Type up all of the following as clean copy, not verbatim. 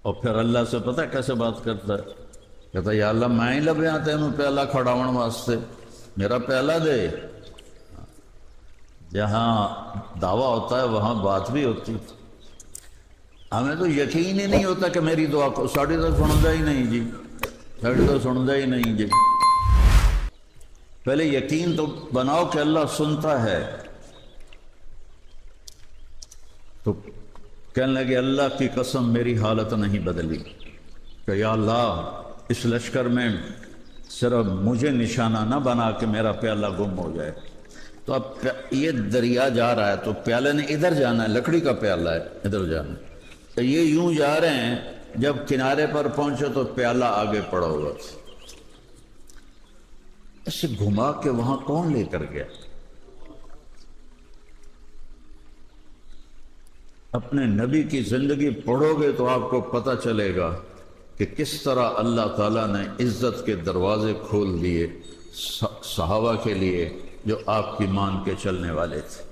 اور پھر اللہ سے پتہ کیسے بات کرتا ہے، کہتا ہے یا اللہ میں ہی لبیاں تینوں پیالہ کھڑاون واسطے، میرا پیالہ دے۔ جہاں دعویٰ ہوتا ہے وہاں بات بھی ہوتی، ہمیں تو یقین ہی نہیں ہوتا کہ میری دعا کو ساڑی تو سندا ہی نہیں جی، ساڑی تو سندا ہی نہیں جی۔ پہلے یقین تو بناؤ کہ اللہ سنتا ہے۔ تو کہنے لگے اللہ کی قسم میری حالت نہیں بدلی کہ یا اللہ اس لشکر میں صرف مجھے نشانہ نہ بنا کہ میرا پیالہ گم ہو جائے۔ تو اب یہ دریا جا رہا ہے تو پیالے نے ادھر جانا ہے، لکڑی کا پیالہ ہے ادھر جانا ہے، تو یہ یوں جا رہے ہیں، جب کنارے پر پہنچے تو پیالہ آگے پڑا ہوا تھا۔ اسے گھما کے وہاں کون لے کر گیا؟ اپنے نبی کی زندگی پڑھو گے تو آپ کو پتہ چلے گا کہ کس طرح اللہ تعالیٰ نے عزت کے دروازے کھول دیے صحابہ کے لیے جو آپ کی مان کے چلنے والے تھے۔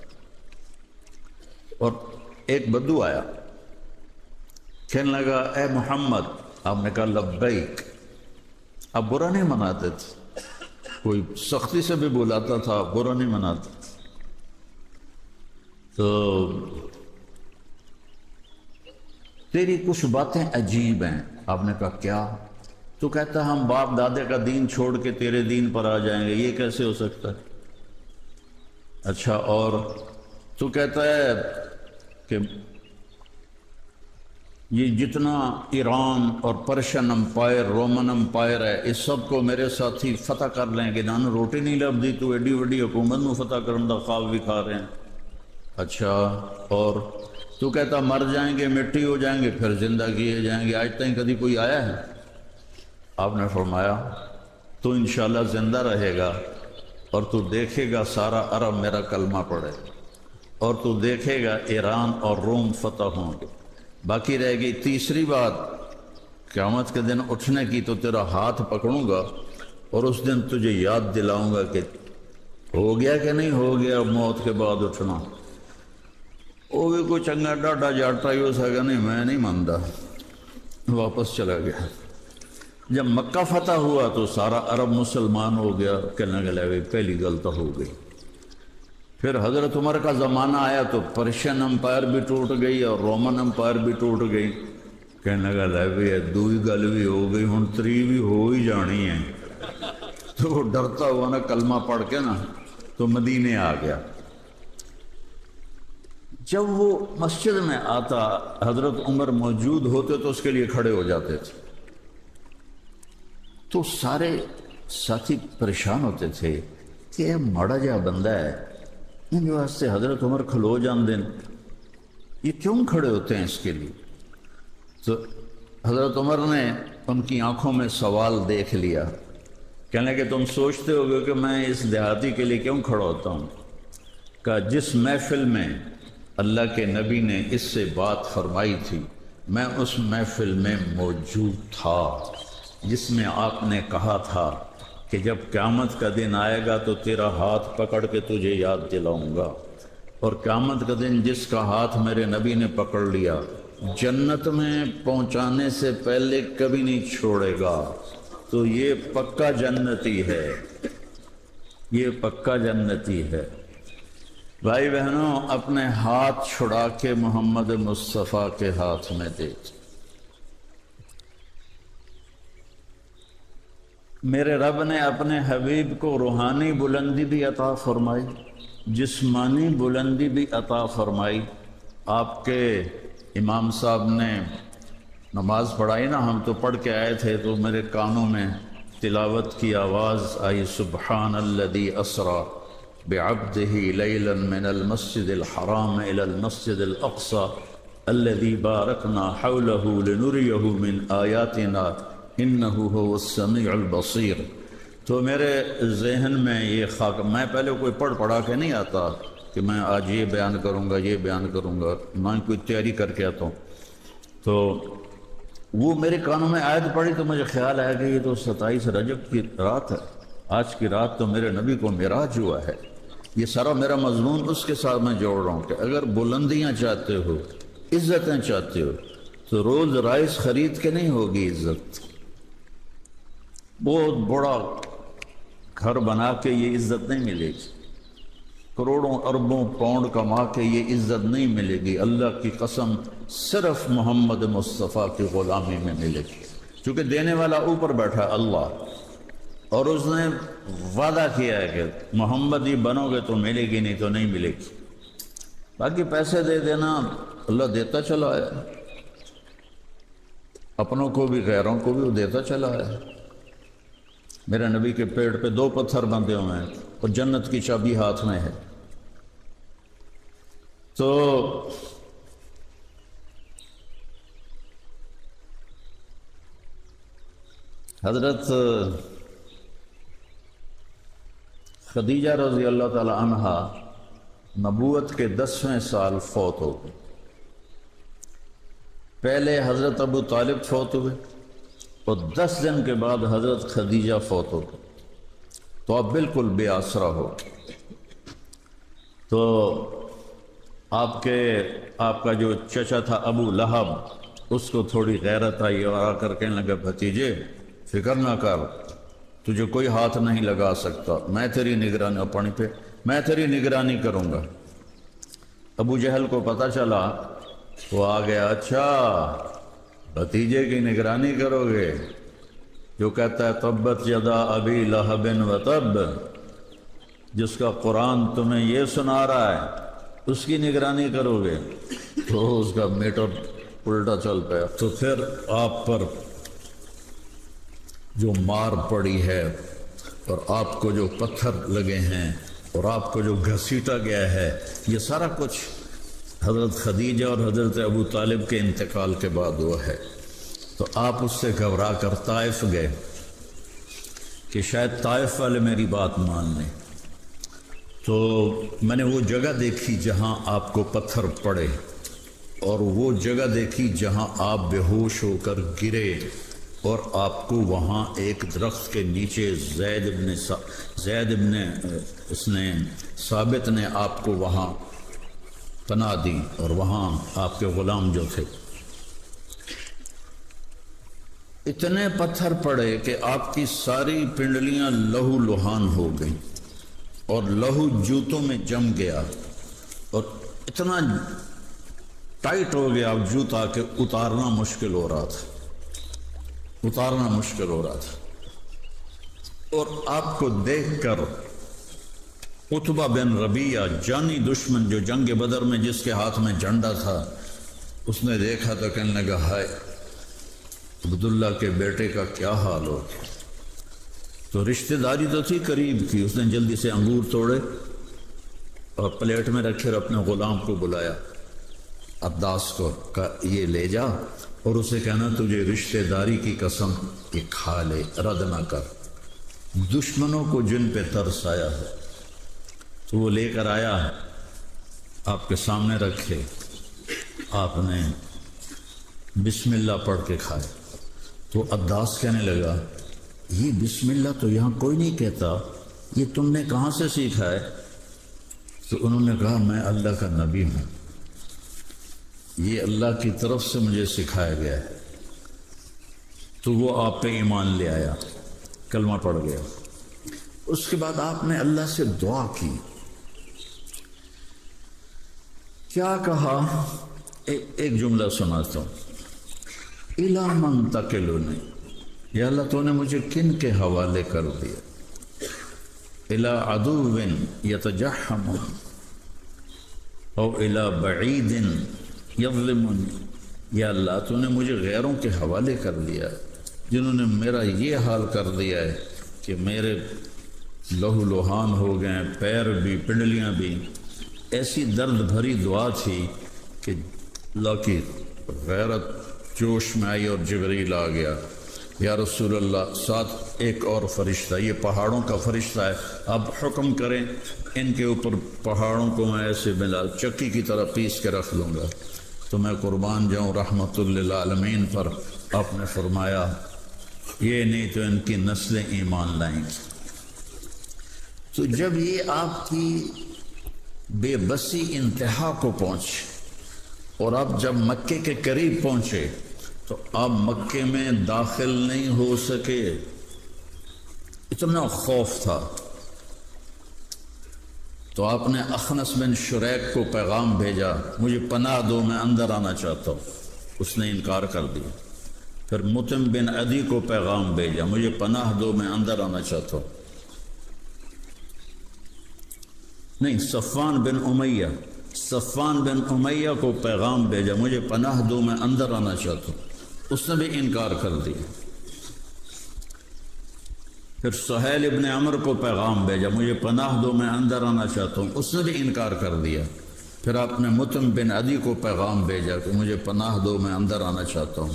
اور ایک بدو آیا، کہنے لگا اے محمد، آپ نے کہا لبیک۔ آپ برا نہیں مناتے تھے، کوئی سختی سے بھی بلاتا تھا، برا نہیں مناتے تھے۔ تو تیری کچھ باتیں عجیب ہیں۔ آپ نے کہا کیا؟ تو کہتا ہم باپ دادے کا دین چھوڑ کے تیرے دین پر آ جائیں گے، یہ کیسے ہو سکتا ہے؟ اچھا اور تو کہتا ہے کہ یہ جتنا ایران اور پرشین امپائر، رومن امپائر ہے، اس سب کو میرے ساتھی فتح کر لیں گے، نہ روٹی نہیں لبدی تو ایڈی وڈی حکومت میں فتح کرنے کا خواب بھی کھا رہے ہیں۔ اچھا اور تو کہتا مر جائیں گے، مٹی ہو جائیں گے، پھر زندہ کیے جائیں گے، آج تک کبھی کوئی آیا ہے؟ آپ نے فرمایا تو انشاءاللہ زندہ رہے گا اور تو دیکھے گا سارا عرب میرا کلمہ پڑھے، اور تو دیکھے گا ایران اور روم فتح ہوں گے۔ باقی رہے گی تیسری بات، قیامت کے دن اٹھنے کی، تو تیرا ہاتھ پکڑوں گا اور اس دن تجھے یاد دلاؤں گا کہ ہو گیا کہ نہیں ہو گیا موت کے بعد اٹھنا۔ وہ بھی کوئی چنگا ڈاڈا جاٹا ہی ہو سکا، نہیں میں نہیں مانتا، واپس چلا گیا۔ جب مکہ فتح ہوا تو سارا عرب مسلمان ہو گیا، کہنے لگے پہلی غلط ہو گئی۔ پھر حضرت عمر کا زمانہ آیا تو پرشین امپائر بھی ٹوٹ گئی اور رومن امپائر بھی ٹوٹ گئی، کہنے لگا دوئی گل بھی ہو گئی، ہن تری بھی ہو ہی جانی ہے۔ تو وہ ڈرتا ہوا نا کلمہ پڑھ کے نا تو مدینے آ گیا۔ جب وہ مسجد میں آتا حضرت عمر موجود ہوتے تو اس کے لیے کھڑے ہو جاتے تھے، تو سارے ساتھی پریشان ہوتے تھے کہ یہ ماڑا جہا بندہ ہے، ان جو واسطے حضرت عمر کھلو جان دیں، یہ کیوں کھڑے ہوتے ہیں اس کے لیے؟ تو حضرت عمر نے ان کی آنکھوں میں سوال دیکھ لیا، کہنے لگے تم سوچتے ہوگے کہ میں اس دیہاتی کے لیے کیوں کھڑا ہوتا ہوں؟ کہ جس محفل میں اللہ کے نبی نے اس سے بات فرمائی تھی میں اس محفل میں موجود تھا، جس میں آپ نے کہا تھا کہ جب قیامت کا دن آئے گا تو تیرا ہاتھ پکڑ کے تجھے یاد دلاؤں گا، اور قیامت کا دن جس کا ہاتھ میرے نبی نے پکڑ لیا جنت میں پہنچانے سے پہلے کبھی نہیں چھوڑے گا، تو یہ پکا جنتی ہے، یہ پکا جنتی ہے۔ بھائی بہنوں، اپنے ہاتھ چھڑا کے محمد مصطفیٰ کے ہاتھ میں دے۔ میرے رب نے اپنے حبیب کو روحانی بلندی بھی عطا فرمائی، جسمانی بلندی بھی عطا فرمائی۔ آپ کے امام صاحب نے نماز پڑھائی نا، ہم تو پڑھ کے آئے تھے تو میرے کانوں میں تلاوت کی آواز آئی، سبحان الذی اسری بعبدہ لیلا من المسجد الحرام الى المسجد الاقصى الذی بارکنا حولہ لنریہ من آیاتنا انہ هو السمیع البصیر۔ تو میرے ذہن میں یہ خاک، میں پہلے کوئی پڑھا کے نہیں آتا کہ میں آج یہ بیان کروں گا یہ بیان کروں گا، میں کوئی تیاری کر کے آتا ہوں، تو وہ میرے کانوں میں آیت پڑھی تو مجھے خیال آیا کہ یہ تو 27 رجب کی رات ہے، آج کی رات تو میرے نبی کو معراج ہوا ہے۔ یہ سارا میرا مضمون اس کے ساتھ میں جوڑ رہا ہوں کہ اگر بلندیاں چاہتے ہو، عزتیں چاہتے ہو، تو روز رائس خرید کے نہیں ہوگی عزت، بہت بڑا گھر بنا کے یہ عزت نہیں ملے گی، کروڑوں اربوں پاؤنڈ کما کے یہ عزت نہیں ملے گی، اللہ کی قسم صرف محمد مصطفیٰ کی غلامی میں ملے گی، چونکہ دینے والا اوپر بیٹھا اللہ، اور اس نے وعدہ کیا ہے کہ محمد ہی بنو گے تو ملے گی، نہیں تو نہیں ملے گی۔ باقی پیسے دے دینا اللہ دیتا چلا ہے، اپنوں کو بھی غیروں کو بھی وہ دیتا چلا ہے۔ میرے نبی کے پیٹ پہ 2 پتھر بندھے ہوئے ہیں اور جنت کی چابی ہاتھ میں ہے۔ تو حضرت خدیجہ رضی اللہ تعالی عنہا نبوت کے 10ویں سال فوت ہو گئے۔ پہلے حضرت ابو طالب فوت ہوئے اور 10 دن کے بعد حضرت خدیجہ فوت ہو گئے، تو آپ بالکل بے آسرا ہو۔ تو آپ کا جو چچا تھا ابو لہب، اس کو تھوڑی غیرت آئی اور آ کر کہنے لگا بھتیجے فکر نہ کر، تجھے کوئی ہاتھ نہیں لگا سکتا، میں تیری نگرانی کروں گا۔ ابو جہل کو پتہ چلا، وہ آ گیا، اچھا بھتیجے کی نگرانی کرو گے، جو کہتا ہے تبت یدا ابی لہب و تب، جس کا قرآن تمہیں یہ سنا رہا ہے اس کی نگرانی کرو گے، تو اس کا میٹر الٹا چل پیا۔ تو پھر آپ پر جو مار پڑی ہے اور آپ کو جو پتھر لگے ہیں اور آپ کو جو گھسیٹا گیا ہے، یہ سارا کچھ حضرت خدیجہ اور حضرت ابو طالب کے انتقال کے بعد ہوا ہے۔ تو آپ اس سے گھبرا کر طائف گئے کہ شاید طائف والے میری بات مان لیں۔ تو میں نے وہ جگہ دیکھی جہاں آپ کو پتھر پڑے، اور وہ جگہ دیکھی جہاں آپ بے ہوش ہو کر گرے، اور آپ کو وہاں ایک درخت کے نیچے زید ابن ثابت نے آپ کو وہاں پناہ دی، اور وہاں آپ کے غلام جو تھے، اتنے پتھر پڑے کہ آپ کی ساری پنڈلیاں لہو لہان ہو گئیں اور لہو جوتوں میں جم گیا، اور اتنا ٹائٹ ہو گیا اب جوتا کہ اتارنا مشکل ہو رہا تھا، اور آپ کو دیکھ کر عتبہ بن ربیعہ، جانی دشمن جو جنگ بدر میں جس کے ہاتھ میں جھنڈا تھا، اس نے دیکھا تو کہنے لگا ہائے عبداللہ کے بیٹے کا کیا حال ہو گیا۔ تو رشتہ داری تو تھی قریب کی، اس نے جلدی سے انگور توڑے اور پلیٹ میں رکھے اور اپنے غلام کو بلایا، عداس کو، کہا یہ لے جا اور اسے کہنا تجھے رشتہ داری کی قسم یہ کھا لے، رد نہ کر، دشمنوں کو جن پہ ترس آیا ہے۔ تو وہ لے کر آیا، آپ کے سامنے رکھے، آپ نے بسم اللہ پڑھ کے کھائے۔ تو عداس کہنے لگا یہ بسم اللہ تو یہاں کوئی نہیں کہتا، یہ تم نے کہاں سے سیکھا ہے؟ تو انہوں نے کہا میں اللہ کا نبی ہوں، یہ اللہ کی طرف سے مجھے سکھایا گیا ہے۔ تو وہ آپ پہ ایمان لے آیا، کلمہ پڑھ گیا۔ اس کے بعد آپ نے اللہ سے دعا کی، کیا کہا؟ ایک جملہ سناتا ہوں، اِلَى مَن تَكِلُنِي، یا اللہ تو نے مجھے کن کے حوالے کر دیا؟ اِلَى عَدُوٍ يَتَجَحَّمُ او اِلَى بَعِيدٍ يَظْلِمُنِي، یا اللہ تو نے مجھے غیروں کے حوالے کر دیا جنہوں نے میرا یہ حال کر دیا ہے کہ میرے لہو لوہان ہو گئے، پیر بھی، پنڈلیاں بھی۔ ایسی درد بھری دعا تھی کہ اللہ کی غیرت جوش میں آئی اور جبریل آ گیا، یا رسول اللہ، ساتھ ایک اور فرشتہ، یہ پہاڑوں کا فرشتہ ہے، اب حکم کریں ان کے اوپر پہاڑوں کو میں ایسے ملا چکی کی طرح پیس کے رکھ لوں گا، تو میں قربان جاؤں رحمت للعالمین پر۔ آپ نے فرمایا یہ نہیں تو ان کی نسلیں ایمان لائیں گی۔ تو جب یہ آپ کی بے بسی انتہا کو پہنچ اور آپ جب مکے کے قریب پہنچے تو آپ مکے میں داخل نہیں ہو سکے، اتنا خوف تھا۔ تو آپ نے اخنس بن شریک کو پیغام بھیجا، مجھے پناہ دو، میں اندر آنا چاہتا ہوں۔ اس نے انکار کر دیا۔ پھر مطعم بن عدی کو پیغام بھیجا، مجھے پناہ دو، میں اندر آنا چاہتا ہوں۔ نہیں، صفوان بن امیہ کو پیغام بھیجا، مجھے پناہ دو، میں اندر آنا چاہتا ہوں۔ اس نے بھی انکار کر دیا۔ پھر سہیل ابن عمر کو پیغام بھیجا، مجھے پناہ دو، میں اندر آنا چاہتا ہوں۔ اس نے بھی انکار کر دیا۔ پھر آپ نے مطعم بن عدی کو پیغام بھیجا کہ مجھے پناہ دو، میں اندر آنا چاہتا ہوں۔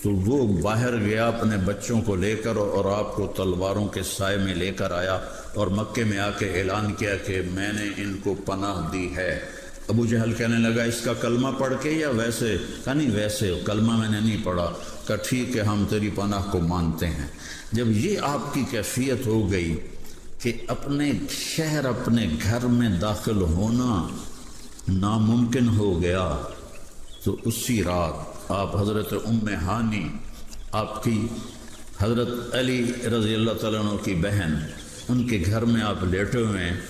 تو وہ باہر گیا اپنے بچوں کو لے کر اور آپ کو تلواروں کے سائے میں لے کر آیا اور مکے میں آ کے اعلان کیا کہ میں نے ان کو پناہ دی ہے۔ ابو جہل کہنے لگا اس کا کلمہ پڑھ کے یا ویسے؟ کہا نہیں ویسے، کلمہ میں نے نہیں پڑھا۔ کہا ٹھیک ہے، ہم تیری پناہ کو مانتے ہیں۔ جب یہ آپ کی کیفیت ہو گئی کہ اپنے شہر اپنے گھر میں داخل ہونا ناممکن ہو گیا، تو اسی رات آپ حضرت ام ہانی، آپ کی حضرت علی رضی اللہ تعالیٰ عنہ کی بہن، ان کے گھر میں آپ لیٹے ہوئے ہیں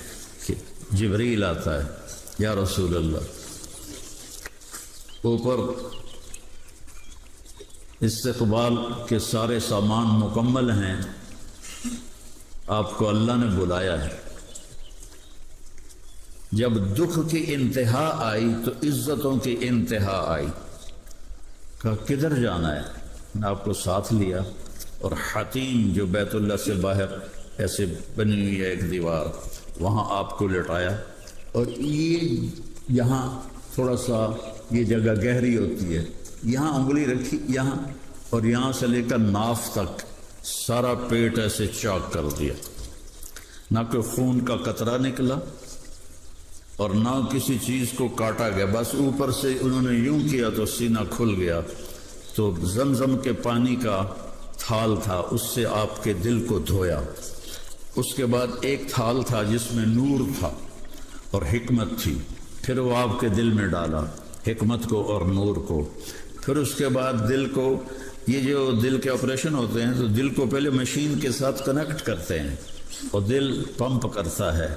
کہ جبریل آتا ہے، یا رسول اللہ، اوپر استقبال کے سارے سامان مکمل ہیں، آپ کو اللہ نے بلایا ہے۔ جب دکھ کی انتہا آئی تو عزتوں کی انتہا آئی۔ کہا کدھر جانا ہے؟ میں آپ کو ساتھ لیا اور حتیم جو بیت اللہ سے باہر ایسے بنی ہوئی ہے ایک دیوار، وہاں آپ کو لٹایا، اور یہ یہاں تھوڑا سا یہ جگہ گہری ہوتی ہے، یہاں انگلی رکھی یہاں، اور یہاں سے لے کر ناف تک سارا پیٹ ایسے چاک کر دیا، نہ کوئی خون کا قطرہ نکلا اور نہ کسی چیز کو کاٹا گیا، بس اوپر سے انہوں نے یوں کیا تو سینہ کھل گیا۔ تو زمزم کے پانی کا تھال تھا، اس سے آپ کے دل کو دھویا۔ اس کے بعد ایک تھال تھا جس میں نور تھا اور حکمت تھی، پھر وہ آپ کے دل میں ڈالا حکمت کو اور نور کو۔ پھر اس کے بعد دل کو، یہ جو دل کے آپریشن ہوتے ہیں تو دل کو پہلے مشین کے ساتھ کنیکٹ کرتے ہیں اور دل پمپ کرتا ہے،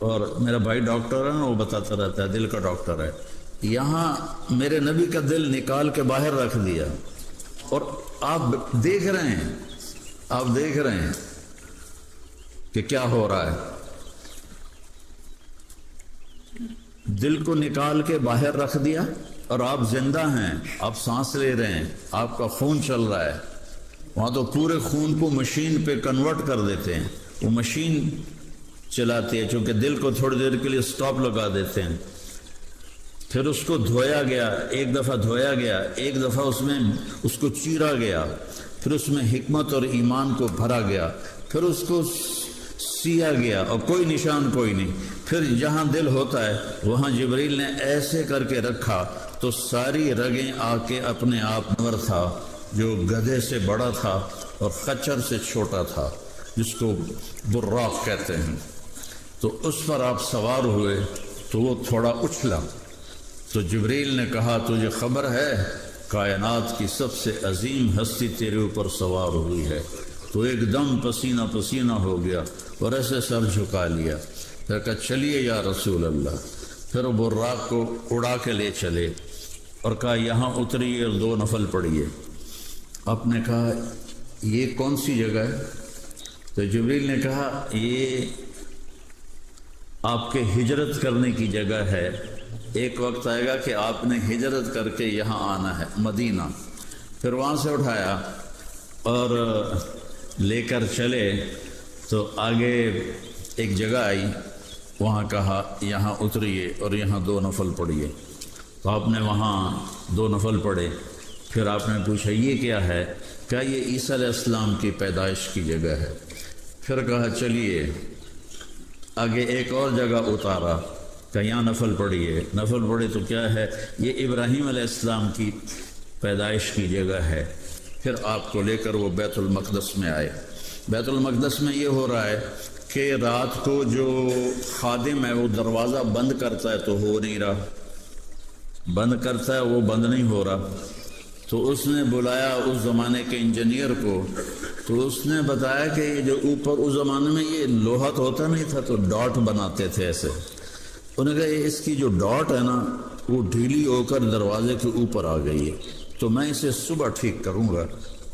اور میرا بھائی ڈاکٹر ہے نا، وہ بتاتا رہتا ہے، دل کا ڈاکٹر ہے۔ یہاں میرے نبی کا دل نکال کے باہر رکھ دیا، اور آپ دیکھ رہے ہیں کہ کیا ہو رہا ہے۔ دل کو نکال کے باہر رکھ دیا اور آپ زندہ ہیں، آپ سانس لے رہے ہیں، آپ کا خون چل رہا ہے۔ وہاں تو پورے خون کو مشین پہ کنورٹ کر دیتے ہیں، وہ مشین چلاتی ہے، چونکہ دل کو تھوڑی دیر کے لیے سٹاپ لگا دیتے ہیں۔ پھر اس کو دھویا گیا، ایک دفعہ دھویا گیا، ایک دفعہ اس کو چیرا گیا، پھر اس میں حکمت اور ایمان کو بھرا گیا، پھر اس کو سیا گیا اور کوئی نشان کوئی نہیں۔ پھر جہاں دل ہوتا ہے وہاں جبریل نے ایسے کر کے رکھا تو ساری رگیں آ کے اپنے آپ نور تھا، جو گدھے سے بڑا تھا اور خچر سے چھوٹا تھا، جس کو براق کہتے ہیں۔ تو اس پر آپ سوار ہوئے تو وہ تھوڑا اچھلا، تو جبریل نے کہا تجھے خبر ہے کائنات کی سب سے عظیم ہستی تیرے اوپر سوار ہوئی ہے؟ تو ایک دم پسینہ پسینہ ہو گیا اور ایسے سر جھکا لیا، پھر کہا چلیے یا رسول اللہ۔ پھر وہ براق کو اڑا کے لے چلے اور کہا یہاں اتریے اور 2 نفل پڑھیے۔ آپ نے کہا یہ کون سی جگہ ہے؟ تو جبریل نے کہا یہ آپ کے ہجرت کرنے کی جگہ ہے، ایک وقت آئے گا کہ آپ نے ہجرت کر کے یہاں آنا ہے مدینہ۔ پھر وہاں سے اٹھایا اور لے کر چلے تو آگے ایک جگہ آئی، وہاں کہا یہاں اتریے اور یہاں 2 نفل پڑھیے۔ تو آپ نے وہاں 2 نفل پڑھے۔ پھر آپ نے پوچھا یہ کیا ہے؟ کہا یہ عیسیٰ علیہ السلام کی پیدائش کی جگہ ہے۔ پھر کہا چلیے آگے ایک اور جگہ اتارا کہ یہاں نفل پڑھیے، نفل پڑھے تو کیا ہے؟ یہ ابراہیم علیہ السلام کی پیدائش کی جگہ ہے۔ پھر آپ کو لے کر وہ بیت المقدس میں آئے۔ بیت المقدس میں یہ ہو رہا ہے کہ رات کو جو خادم ہے وہ دروازہ بند کرتا ہے تو ہو نہیں رہا، بند کرتا ہے وہ بند نہیں ہو رہا. تو اس نے بلایا اس زمانے کے انجینئر کو، تو اس نے بتایا کہ یہ جو اوپر اس زمانے میں یہ لوہا تو ہوتا نہیں تھا، تو ڈاٹ بناتے تھے ایسے. انہوں نے کہا اس کی جو ڈاٹ ہے نا وہ ڈھیلی ہو کر دروازے کے اوپر آ گئی ہے، تو میں اسے صبح ٹھیک کروں گا،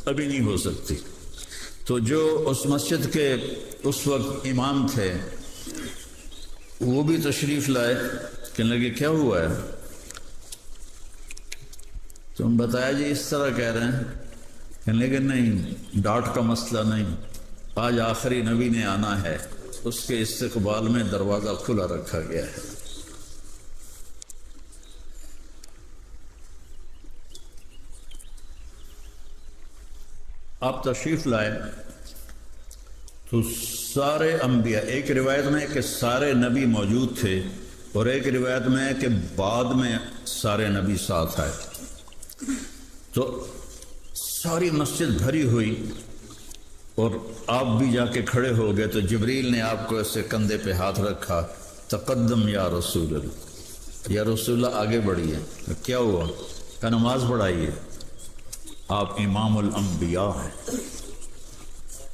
ابھی نہیں ہو سکتی. تو جو اس مسجد کے اس وقت امام تھے وہ بھی تشریف لائے. کہنے لگے کیا ہوا ہے؟ تم بتایا جی اس طرح کہہ رہے ہیں. کہنے لگے نہیں، ڈاٹ کا مسئلہ نہیں، آج آخری نبی نے آنا ہے، اس کے استقبال میں دروازہ کھلا رکھا گیا ہے. آپ تشریف لائے تو سارے انبیاء، ایک روایت میں ہے کہ سارے نبی موجود تھے، اور ایک روایت میں ہے کہ بعد میں سارے نبی ساتھ آئے. تو ساری مسجد بھری ہوئی اور آپ بھی جا کے کھڑے ہو گئے. تو جبریل نے آپ کو ایسے کندھے پہ ہاتھ رکھا، تقدم یا رسول اللہ، یا رسول اللہ آگے بڑھیے. کیا ہوا؟ کہ نماز پڑھائیے، آپ امام الانبیاء ہیں،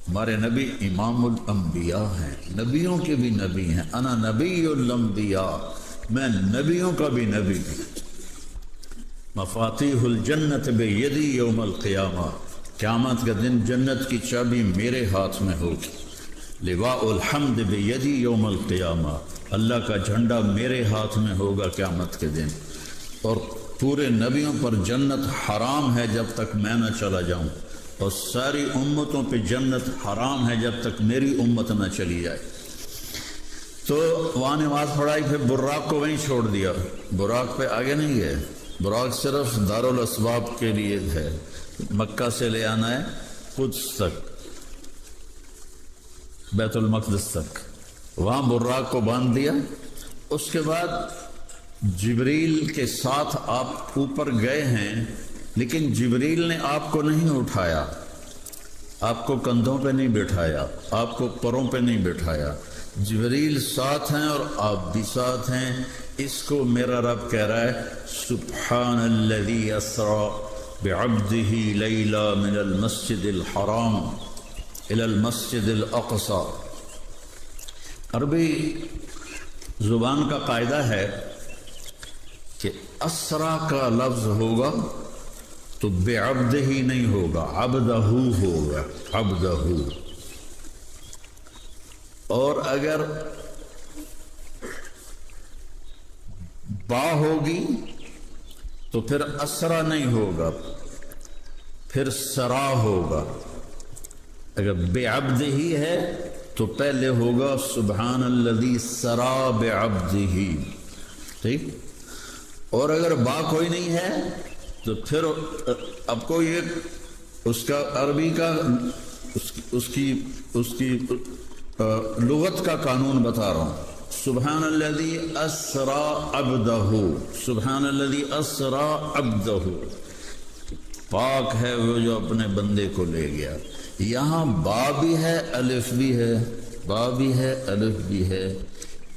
ہمارے نبی امام الانبیاء ہیں، نبیوں کے بھی نبی ہیں. انا نبی الانبیاء، میں نبیوں کا بھی نبی ہوں. مفاتیح الجنت بیدی یوم القیامہ، قیامت کا دن جنت کی چابی میرے ہاتھ میں ہوگی. لواء الحمد بیدی یوم القیامہ، اللہ کا جھنڈا میرے ہاتھ میں ہوگا قیامت کے دن. اور پورے نبیوں پر جنت حرام ہے جب تک میں نہ چلا جاؤں، اور ساری امتوں پہ جنت حرام ہے جب تک میری امت نہ چلی جائے. تو وہاں نماز پڑھائی، پھر براق کو وہیں چھوڑ دیا. براق پہ آگے نہیں گئے، براق صرف دارالاسباب کے لیے ہے، مکہ سے لے آنا ہے قدس تک، بیت المقدس تک، وہاں براق کو باندھ دیا. اس کے بعد جبریل کے ساتھ آپ اوپر گئے ہیں، لیکن جبریل نے آپ کو نہیں اٹھایا، آپ کو کندھوں پہ نہیں بٹھایا، آپ کو پروں پہ نہیں بٹھایا. جبریل ساتھ ہیں اور آپ بھی ساتھ ہیں. اس کو میرا رب کہہ رہا ہے سبحان الذی اسرا بعبدہ لیلا من المسجد الحرام الی المسجد الاقصی. عربی زبان کا قاعدہ ہے کہ اسرا کا لفظ ہوگا تو بعبدہ ہی نہیں ہوگا، عبدہ ہوگا، عبدہ. اور اگر با ہوگی تو پھر اسرا نہیں ہوگا، پھر سرا ہوگا. اگر بعبدہ ہی ہے تو پہلے ہوگا سبحان الذی سرا بعبدہ، ٹھیک. اور اگر با کوئی نہیں ہے تو پھر اب کو یہ اس کا عربی کا اس کی لغت کا قانون بتا رہا ہوں. سبحان الذی اسرا عبدہ، سبحان الذی اسرا عبدہ، پاک ہے وہ جو اپنے بندے کو لے گیا. یہاں با بھی ہے الف بھی ہے، با بھی ہے الف بھی ہے.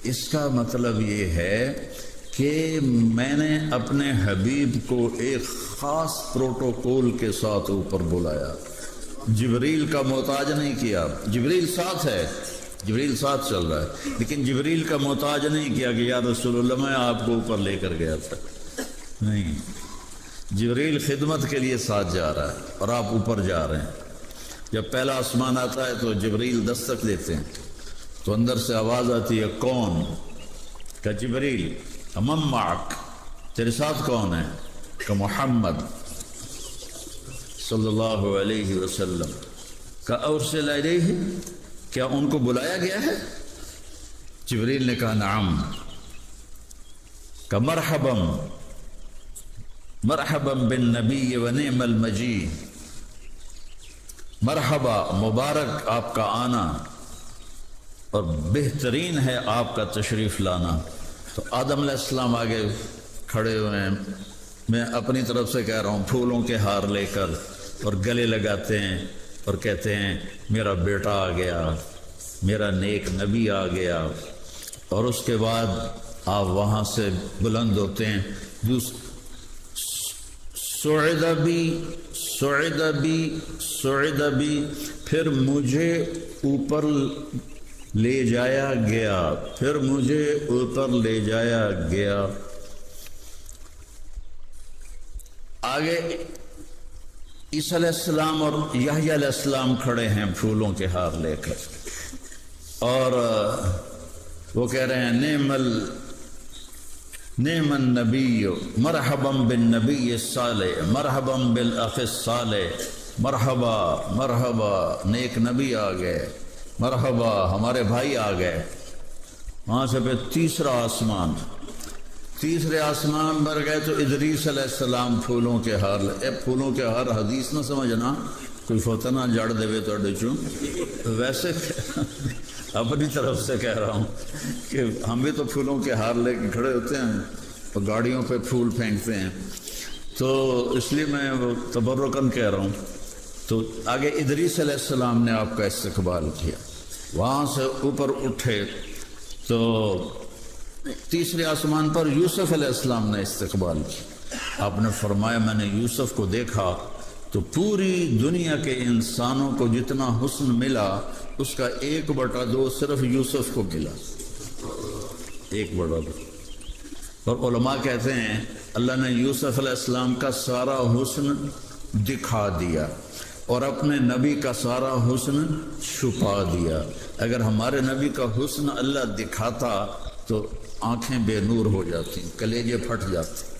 اس کا مطلب یہ ہے کہ میں نے اپنے حبیب کو ایک خاص پروٹوکول کے ساتھ اوپر بلایا، جبریل کا محتاج نہیں کیا. جبریل ساتھ ہے، جبریل ساتھ چل رہا ہے، لیکن جبریل کا محتاج نہیں کیا کہ یا رسول اللہ میں آپ کو اوپر لے کر گیا تھا. نہیں، جبریل خدمت کے لیے ساتھ جا رہا ہے اور آپ اوپر جا رہے ہیں. جب پہلا آسمان آتا ہے تو جبریل دستک دیتے ہیں تو اندر سے آواز آتی ہے کون؟ کہ جبریل. امم معک، تیرے ساتھ کون ہے؟ کہ محمد صلی اللہ علیہ وسلم. کہ ارسل الیہ، کیا ان کو بلایا گیا ہے؟ جبریل نے کہا نعم. کہ مرحبا مرحبا بالنبی ونعم المجی، مرحبا، مبارک آپ کا آنا اور بہترین ہے آپ کا تشریف لانا. تو آدم علیہ السلام آگے کھڑے ہوئے ہیں، میں اپنی طرف سے کہہ رہا ہوں، پھولوں کے ہار لے کر اور گلے لگاتے ہیں اور کہتے ہیں میرا بیٹا آ گیا، میرا نیک نبی آ گیا. اور اس کے بعد آپ وہاں سے بلند ہوتے ہیں. صعد بی پھر مجھے اوپر لے جایا گیا، پھر مجھے اوپر لے جایا گیا۔ آگے عیسیٰ علیہ السلام اور یحییٰ علیہ السلام کھڑے ہیں پھولوں کے ہار لے کر، اور وہ کہہ رہے ہیں نعم النبی مرحبا بالنبی الصالح مرحبا بالاخ الصالح، مرحبا مرحبا نیک نبی آ گئے، مرحبا ہمارے بھائی آ گئے۔ وہاں سے پھر تیسرے آسمان پر گئے تو ادریس علیہ السلام پھولوں کے ہار پھولوں کے ہار حدیث نہ سمجھنا کوئی فتنہ جڑ دے تو چوں، ویسے اپنی طرف سے کہہ رہا ہوں کہ ہم بھی تو پھولوں کے ہار لے کے کھڑے ہوتے ہیں اور گاڑیوں پہ پھول پھینکتے ہیں، تو اس لیے میں وہ تبرکاً کہہ رہا ہوں۔ تو آگے ادریس علیہ السلام نے آپ کا استقبال کیا، وہاں سے اوپر اٹھے تو تیسرے آسمان پر یوسف علیہ السلام نے استقبال کیا۔ آپ نے فرمایا میں نے یوسف کو دیکھا تو پوری دنیا کے انسانوں کو جتنا حسن ملا اس کا 1/2 صرف یوسف کو ملا، 1/2۔ اور علماء کہتے ہیں اللہ نے یوسف علیہ السلام کا سارا حسن دکھا دیا اور اپنے نبی کا سارا حسن چھپا دیا۔ اگر ہمارے نبی کا حسن اللہ دکھاتا تو آنکھیں بے نور ہو جاتی، کلیجے پھٹ جاتے۔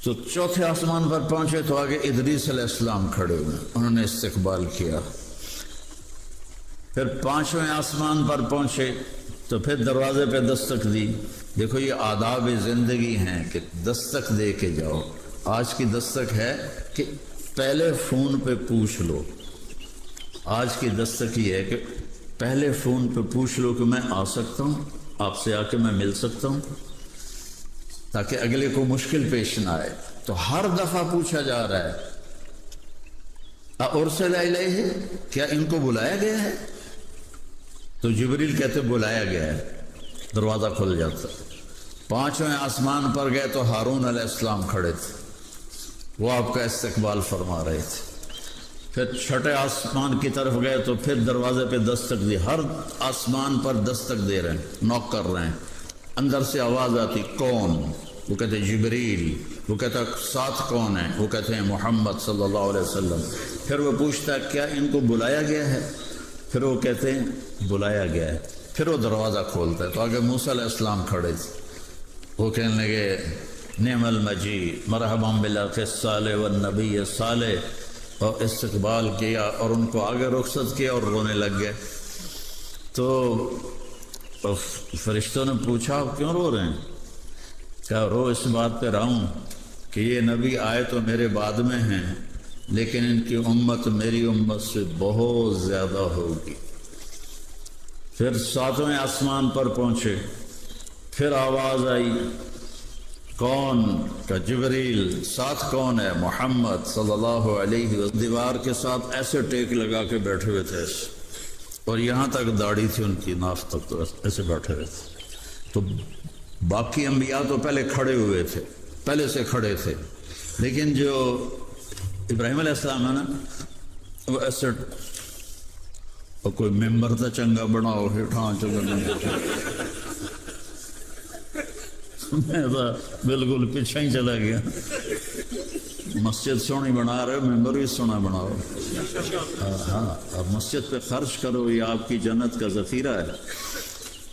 تو چوتھے آسمان پر پہنچے تو آگے ادریس علیہ السلام کھڑے ہوئے، انہوں نے استقبال کیا۔ پھر 5ویں آسمان پر پہنچے تو پھر دروازے پہ دستک دی۔ دیکھو یہ آداب زندگی ہیں کہ دستک دے کے جاؤ۔ آج کی دستک ہے کہ پہلے فون پہ پوچھ لو، آج کی دستک یہ ہے کہ پہلے فون پہ پوچھ لو کہ میں آ سکتا ہوں، آپ سے آ کے میں مل سکتا ہوں، تاکہ اگلے کو مشکل پیش نہ آئے۔ تو ہر دفعہ پوچھا جا رہا ہے اُرسل الیہ، کیا ان کو بلایا گیا ہے؟ تو جبریل کہتے بلایا گیا ہے، دروازہ کھل جاتا۔ 5ویں آسمان پر گئے تو ہارون علیہ السلام کھڑے تھے، وہ آپ کا استقبال فرما رہے تھے۔ پھر 6 آسمان کی طرف گئے تو پھر دروازے پہ دستک دی، ہر آسمان پر دستک دے رہے ہیں، نوک کر رہے ہیں۔ اندر سے آواز آتی کون؟ وہ کہتے ہیں جبریل۔ وہ کہتا ہے ساتھ کون ہے؟ وہ کہتے ہیں محمد صلی اللہ علیہ وسلم۔ پھر وہ پوچھتا ہے کیا ان کو بلایا گیا ہے؟ پھر وہ کہتے ہیں بلایا گیا ہے۔ پھر وہ دروازہ کھولتا ہے تو آگے موسیٰ علیہ السلام کھڑے تھے، وہ کہنے لگے نعم المجی مرحبا بالاخ الصالح والنبی الصالح، اور استقبال کیا اور ان کو آگے رخصت کیا اور رونے لگ گئے۔ تو فرشتوں نے پوچھا آپ کیوں رو رہے ہیں؟ کیا رو اس بات پہ رہا ہوں کہ یہ نبی آئے تو میرے بعد میں ہیں، لیکن ان کی امت میری امت سے بہت زیادہ ہوگی۔ پھر 7ویں آسمان پر پہنچے، پھر آواز آئی کون؟ کا جبریل۔ ساتھ کون ہے؟ محمد صلی اللہ علیہ وسلم۔ دیوار کے ساتھ ایسے ٹیک لگا کے بیٹھے ہوئے تھے ایسے، اور یہاں تک داڑھی تھی ان کی، ناف تک، تو ایسے بیٹھے ہوئے تھے۔ تو باقی انبیاء تو پہلے کھڑے ہوئے تھے، پہلے سے کھڑے تھے، لیکن جو ابراہیم علیہ السلام ہے نا وہ ایسے، اور کوئی ممبر تھا چنگا بناؤ ہٹھاں چنگا، میں تو بالکل پیچھے ہی چلا گیا۔ مسجد سونی بنا رہے ہو، ممبر بھی سونا بناؤ۔ ہاں اب مسجد پہ خرچ کرو، یہ آپ کی جنت کا ذخیرہ ہے۔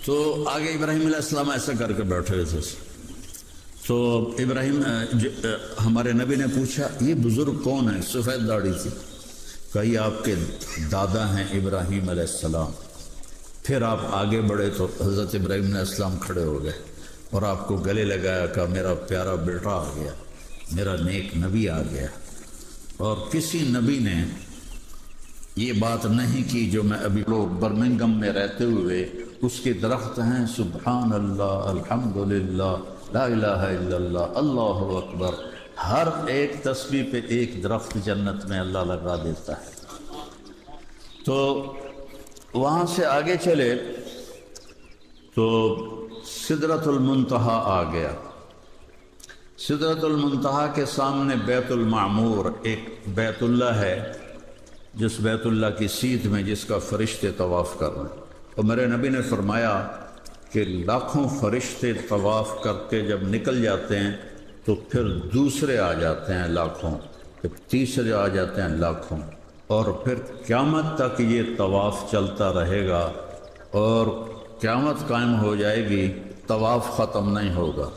تو آگے ابراہیم علیہ السلام ایسا کر کے بیٹھے ہوئے تھے۔ تو ہمارے نبی نے پوچھا یہ بزرگ کون ہیں؟ سفید داڑھی تھی، کہا یہ آپ کے دادا ہیں ابراہیم علیہ السلام۔ پھر آپ آگے بڑھے تو حضرت ابراہیم علیہ السلام کھڑے ہو گئے اور آپ کو گلے لگایا، کہا میرا پیارا بیٹا آ گیا، میرا نیک نبی آ گیا۔ اور کسی نبی نے یہ بات نہیں کی جو میں ابھی لوگ برمنگم میں رہتے ہوئے اس کے درخت ہیں، سبحان اللہ، الحمدللہ، لا الہ الا اللہ، اللہ اکبر، ہر ایک تسبیح پہ ایک درخت جنت میں اللہ لگا دیتا ہے۔ تو وہاں سے آگے چلے تو سدرۃ المنتہا آ گیا۔ سدرۃ المنتہا کے سامنے بیت المعمور، ایک بیت اللہ ہے جس بیت اللہ کی سیدھ میں جس کا فرشتے طواف کر رہے ہیں، اور میرے نبی نے فرمایا کہ لاکھوں فرشتے طواف کر کے جب نکل جاتے ہیں تو پھر دوسرے آ جاتے ہیں لاکھوں، پھر تیسرے آ جاتے ہیں لاکھوں، اور پھر قیامت تک یہ طواف چلتا رہے گا اور قیامت قائم ہو جائے گی، طواف ختم نہیں ہوگا۔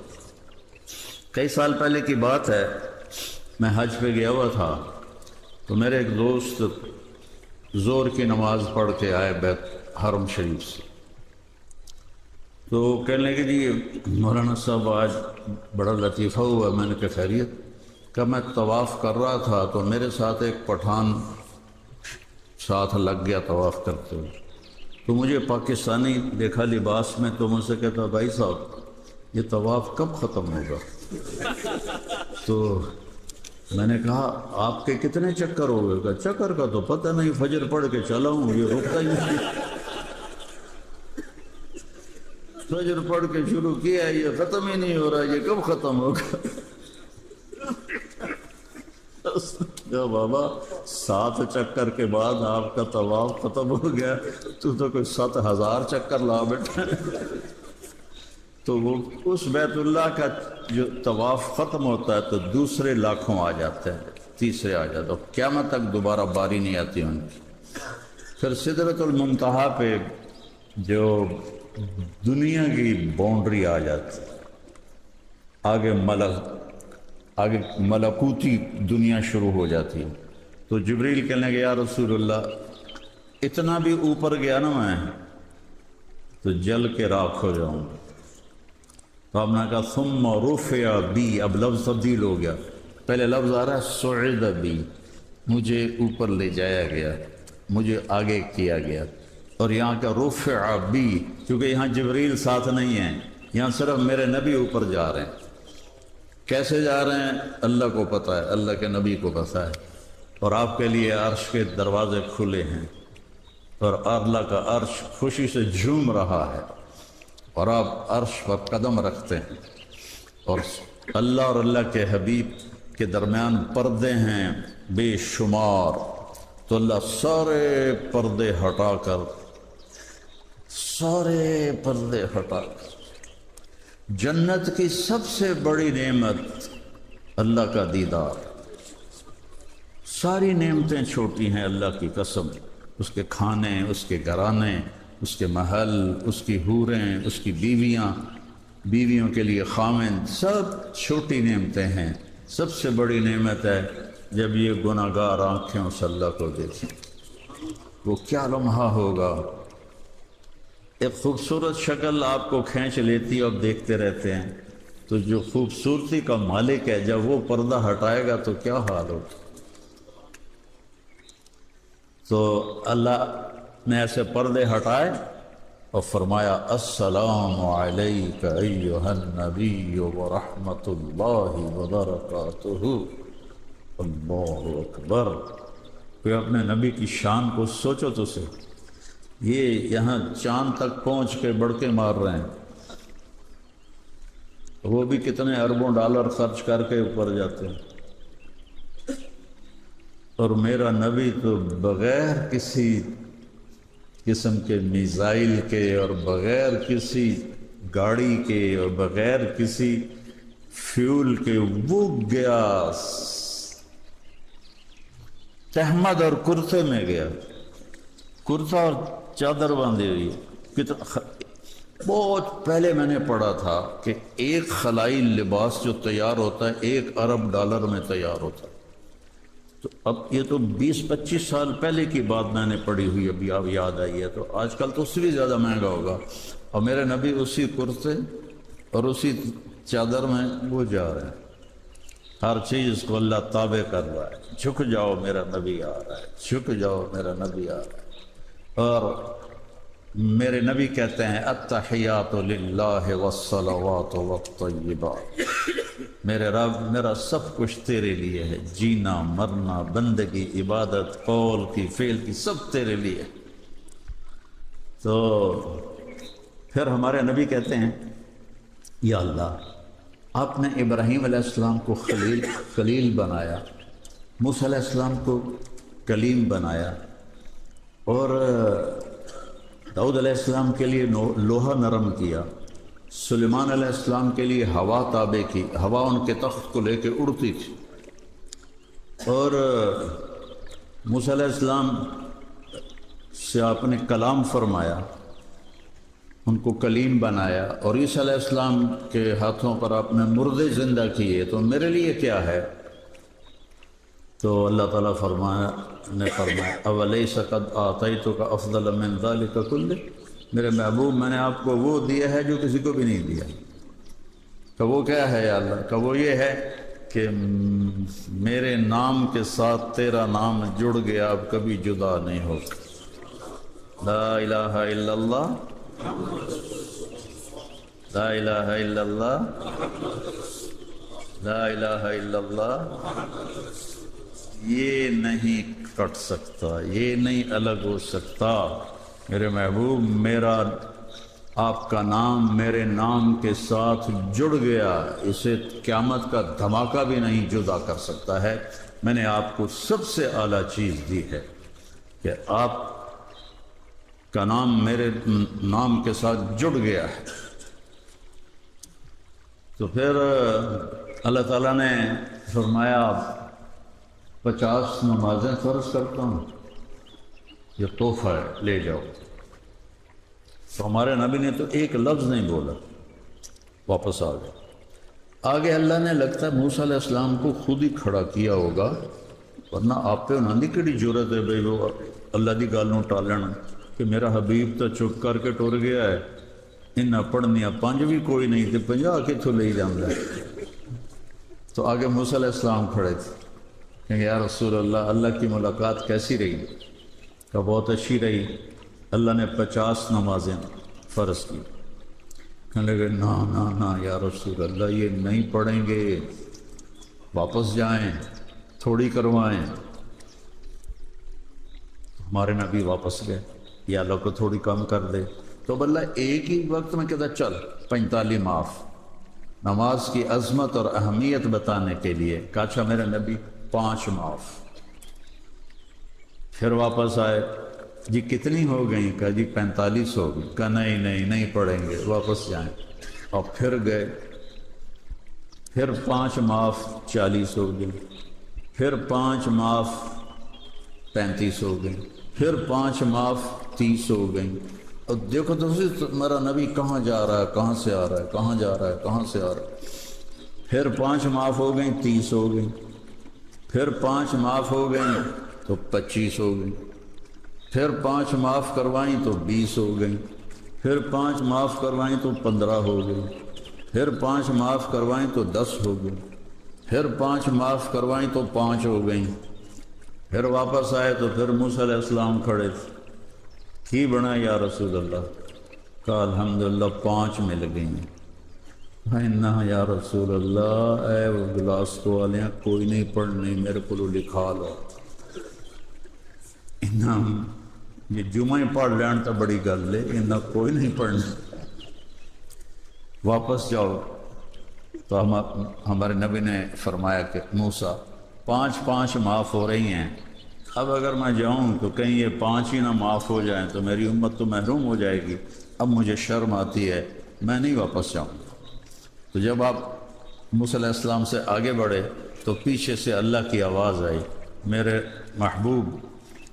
کئی سال پہلے کی بات ہے، میں حج پہ گیا ہوا تھا تو میرے ایک دوست ظہر کی نماز پڑھ کے آئے بیت حرم شریف سے، تو کہنے لگے جی مولانا صاحب آج بڑا لطیفہ ہوا۔ میں نے کہا خیریت؟ کہ میں طواف کر رہا تھا تو میرے ساتھ ایک پٹھان ساتھ لگ گیا طواف کرتے ہوئے، تو مجھے پاکستانی دیکھا لباس میں، تو مجھ سے کہتا بھائی صاحب یہ طواف کب ختم ہوگا؟ تو میں نے کہا آپ کے کتنے چکر ہو گئے؟ کہا چکر کا تو پتہ نہیں، فجر پڑھ کے چلا ہوں، یہ رکتا ہی نہیں۔ فجر پڑھ کے شروع کیا، یہ ختم ہی نہیں ہو رہا، یہ کب ختم ہوگا؟ بابا 7 چکر کے بعد آپ کا طواف ختم ہو گیا، تو کوئی 7,000 چکر لا بیٹھا۔ تو وہ اس بیت اللہ کا جو طواف ختم ہوتا ہے تو دوسرے لاکھوں آ جاتے ہیں، تیسرے آ جاتے ہیں، قیامت تک دوبارہ باری نہیں آتی ان کی۔ پھر سدرۃ المنتہا پہ جو دنیا کی باؤنڈری آ جاتی، آگے ملکوتی دنیا شروع ہو جاتی ہے، تو جبریل کہنے لگے یا رسول اللہ اتنا بھی اوپر گیا نا میں تو جل کے راکھ ہو جاؤں گا۔ تو آپ نے کہا ثم رفع بی، اب لفظ تبدیل ہو گیا، پہلے لفظ آ رہا ہے صعد بی، مجھے اوپر لے جایا گیا، مجھے آگے کیا گیا، اور یہاں کا رفع بی کیونکہ یہاں جبریل ساتھ نہیں ہیں، یہاں صرف میرے نبی اوپر جا رہے ہیں۔ کیسے جا رہے ہیں اللہ کو پتہ ہے، اللہ کے نبی کو پتہ ہے، اور آپ کے لیے عرش کے دروازے کھلے ہیں اور اللہ کا عرش خوشی سے جھوم رہا ہے، اور آپ عرش پر قدم رکھتے ہیں، اور اللہ اور اللہ کے حبیب کے درمیان پردے ہیں بے شمار، تو اللہ سارے پردے ہٹا کر جنت کی سب سے بڑی نعمت اللہ کا دیدار، ساری نعمتیں چھوٹی ہیں اللہ کی قسم، اس کے کھانے، اس کے گھرانے، اس کے محل، اس کی حوریں، اس کی بیویوں کے لیے خامند، سب چھوٹی نعمتیں ہیں۔ سب سے بڑی نعمت ہے جب یہ گناہ گار آنکھیں اس اللہ کو دیکھیں، وہ کیا لمحہ ہوگا۔ ایک خوبصورت شکل آپ کو کھینچ لیتی اور دیکھتے رہتے ہیں، تو جو خوبصورتی کا مالک ہے جب وہ پردہ ہٹائے گا تو کیا حال ہوگا۔ تو اللہ نے ایسے پردے ہٹائے اور فرمایا السلام علیک ایھا النبی ورحمۃ اللہ وبرکاتہ۔ اللہ اکبر، کوئی اپنے نبی کی شان کو سوچو تو سے، یہ یہاں چاند تک پہنچ کے بڑکے مار رہے ہیں، وہ بھی کتنے اربوں ڈالر خرچ کر کے اوپر جاتے ہیں، اور میرا نبی تو بغیر کسی قسم کے میزائل کے اور بغیر کسی گاڑی کے اور بغیر کسی فیول کے وہ گیا، تہمد اور کرتے میں گیا، کرتا اور چادر باندھی ہوئی۔ بہت پہلے میں نے پڑھا تھا کہ ایک خلائی لباس جو تیار ہوتا ہے 1 ارب ڈالر میں تیار ہوتا ہے، تو اب یہ تو 20-25 سال پہلے کی بات میں نے پڑھی ہوئی، ابھی آپ یاد آئی ہے، تو آج کل تو اس سے بھی زیادہ مہنگا ہوگا، اور میرے نبی اسی کرتے اور اسی چادر میں وہ جا رہے ہیں، ہر چیز کو اللہ تابع کر رہا ہے، جھک جاؤ میرا نبی آ رہا ہے، جھک جاؤ میرا نبی آ رہا ہے۔ اور میرے نبی کہتے ہیں التحیات للہ والصلوات والطیبات، میرے رب میرا سب کچھ تیرے لیے ہے، جینا مرنا، بندگی، عبادت، قول کی، فعل کی، سب تیرے لیے۔ تو پھر ہمارے نبی کہتے ہیں یا اللہ آپ نے ابراہیم علیہ السلام کو خلیل بنایا، موسیٰ علیہ السلام کو کلیم بنایا، اور داؤد علیہ السلام کے لیے لوہا نرم کیا، سلیمان علیہ السلام کے لیے ہوا تابع کی، ہوا ان کے تخت کو لے کے اڑتی تھی، اور موسیٰ علیہ السلام سے آپ نے کلام فرمایا، ان کو کلیم بنایا، اور عیسیٰ علیہ السلام کے ہاتھوں پر آپ نے مردے زندہ کیے، تو میرے لیے کیا ہے؟ تو اللہ تعالیٰ نے فرمایا اولیس قد آتیتک افضل من ذلک کلہ، میرے محبوب میں نے آپ کو وہ دیا ہے جو کسی کو بھی نہیں دیا۔ کہ وہ کیا ہے یا اللہ؟ کہ وہ یہ ہے کہ میرے نام کے ساتھ تیرا نام جڑ گیا، اب کبھی جدا نہیں ہو سکتا۔ لا الہ الا اللہ، لا الہ الا اللہ، لا الہ الا اللہ، یہ نہیں کٹ سکتا، یہ نہیں الگ ہو سکتا۔ میرے محبوب میرا آپ کا نام میرے نام کے ساتھ جڑ گیا، اسے قیامت کا دھماکہ بھی نہیں جدا کر سکتا ہے۔ میں نے آپ کو سب سے اعلیٰ چیز دی ہے کہ آپ کا نام میرے نام کے ساتھ جڑ گیا ہے۔ تو پھر اللہ تعالیٰ نے فرمایا 50 نمازیں فرض کرتا ہوں، یہ تحفہ ہے، لے جاؤ۔ تو ہمارے نبی نے تو ایک لفظ نہیں بولا، واپس آ گئے۔ آگے اللہ نے لگتا ہے موسیٰ علیہ السلام کو خود ہی کھڑا کیا ہوگا، ورنہ آپ پہ انہوں نے کہڑی جرت ہے بھائی وہ اللہ دی گل نوں ٹالن کہ میرا حبیب تو چپ کر کے ٹر گیا ہے، انہاں پڑھنیاں 5 بھی کوئی نہیں تے 50 کتھوں لے جاندا ہے۔ تو آگے موسیٰ علیہ السلام کھڑے تھے کہ یا رسول اللہ، اللہ کی ملاقات کیسی رہی؟ کہ بہت اچھی رہی، اللہ نے 50 نمازیں فرض کی۔ کہنے لگے نہ یا رسول اللہ، یہ نہیں پڑھیں گے، واپس جائیں، تھوڑی کروائیں۔ ہمارے نبی واپس گئے، یا اللہ کو تھوڑی کم کر دے۔ تو اللہ ایک ہی وقت میں کہتا چل 45 معاف، نماز کی عظمت اور اہمیت بتانے کے لیے۔ کہا اچھا میرے نبی 5 معاف۔ پھر واپس آئے، جی کتنی ہو گئیں؟ کہا جی 45 ہو گئی۔ کہا نہیں پڑھیں گے، واپس جائیں۔ اور پھر گئے، پھر 5 معاف 40 ہو گئی، پھر 5 معاف 35 ہو گئی، پھر 5 معاف 30 ہو گئی۔ اور دیکھو تو میرا نبی کہاں جا رہا ہے، کہاں سے آ رہا ہے، کہاں جا رہا ہے، کہاں سے آ رہا ہے۔ پھر 5 معاف ہو گئیں، 30 ہو گئیں، پھر 5 معاف ہو گئیں تو 25 ہو گئیں، پھر 5 معاف کروائیں تو 20 ہو گئیں، پھر 5 معاف کروائیں تو 15 ہو گئیں، پھر 5 معاف کروائیں تو 10 ہو گئیں، پھر 5 معاف کروائیں تو 5 ہو گئیں۔ پھر واپس آئے تو پھر موسیٰ علیہ السلام کھڑے تھے، کی بنا یا رسول اللہ؟ کہا الحمدللہ 5 مل گئیں۔ نہ یا رسول اللہ، اے وہ گلاس کو والیاں کوئی نہیں پڑھنی، میرے کو لکھا لو۔ یہ جمعہ پڑھ لین تو بڑی گل ہے، انہاں کوئی نہیں پڑھنا، واپس جاؤ۔ تو ہمارے نبی نے فرمایا کہ موسیٰ 5 معاف ہو رہی ہیں، اب اگر میں جاؤں تو کہیں یہ 5 ہی نہ معاف ہو جائیں تو میری امت تو محروم ہو جائے گی۔ اب مجھے شرم آتی ہے، میں نہیں واپس جاؤں۔ تو جب آپ موسیٰ علیہ السلام سے آگے بڑھے تو پیچھے سے اللہ کی آواز آئی، میرے محبوب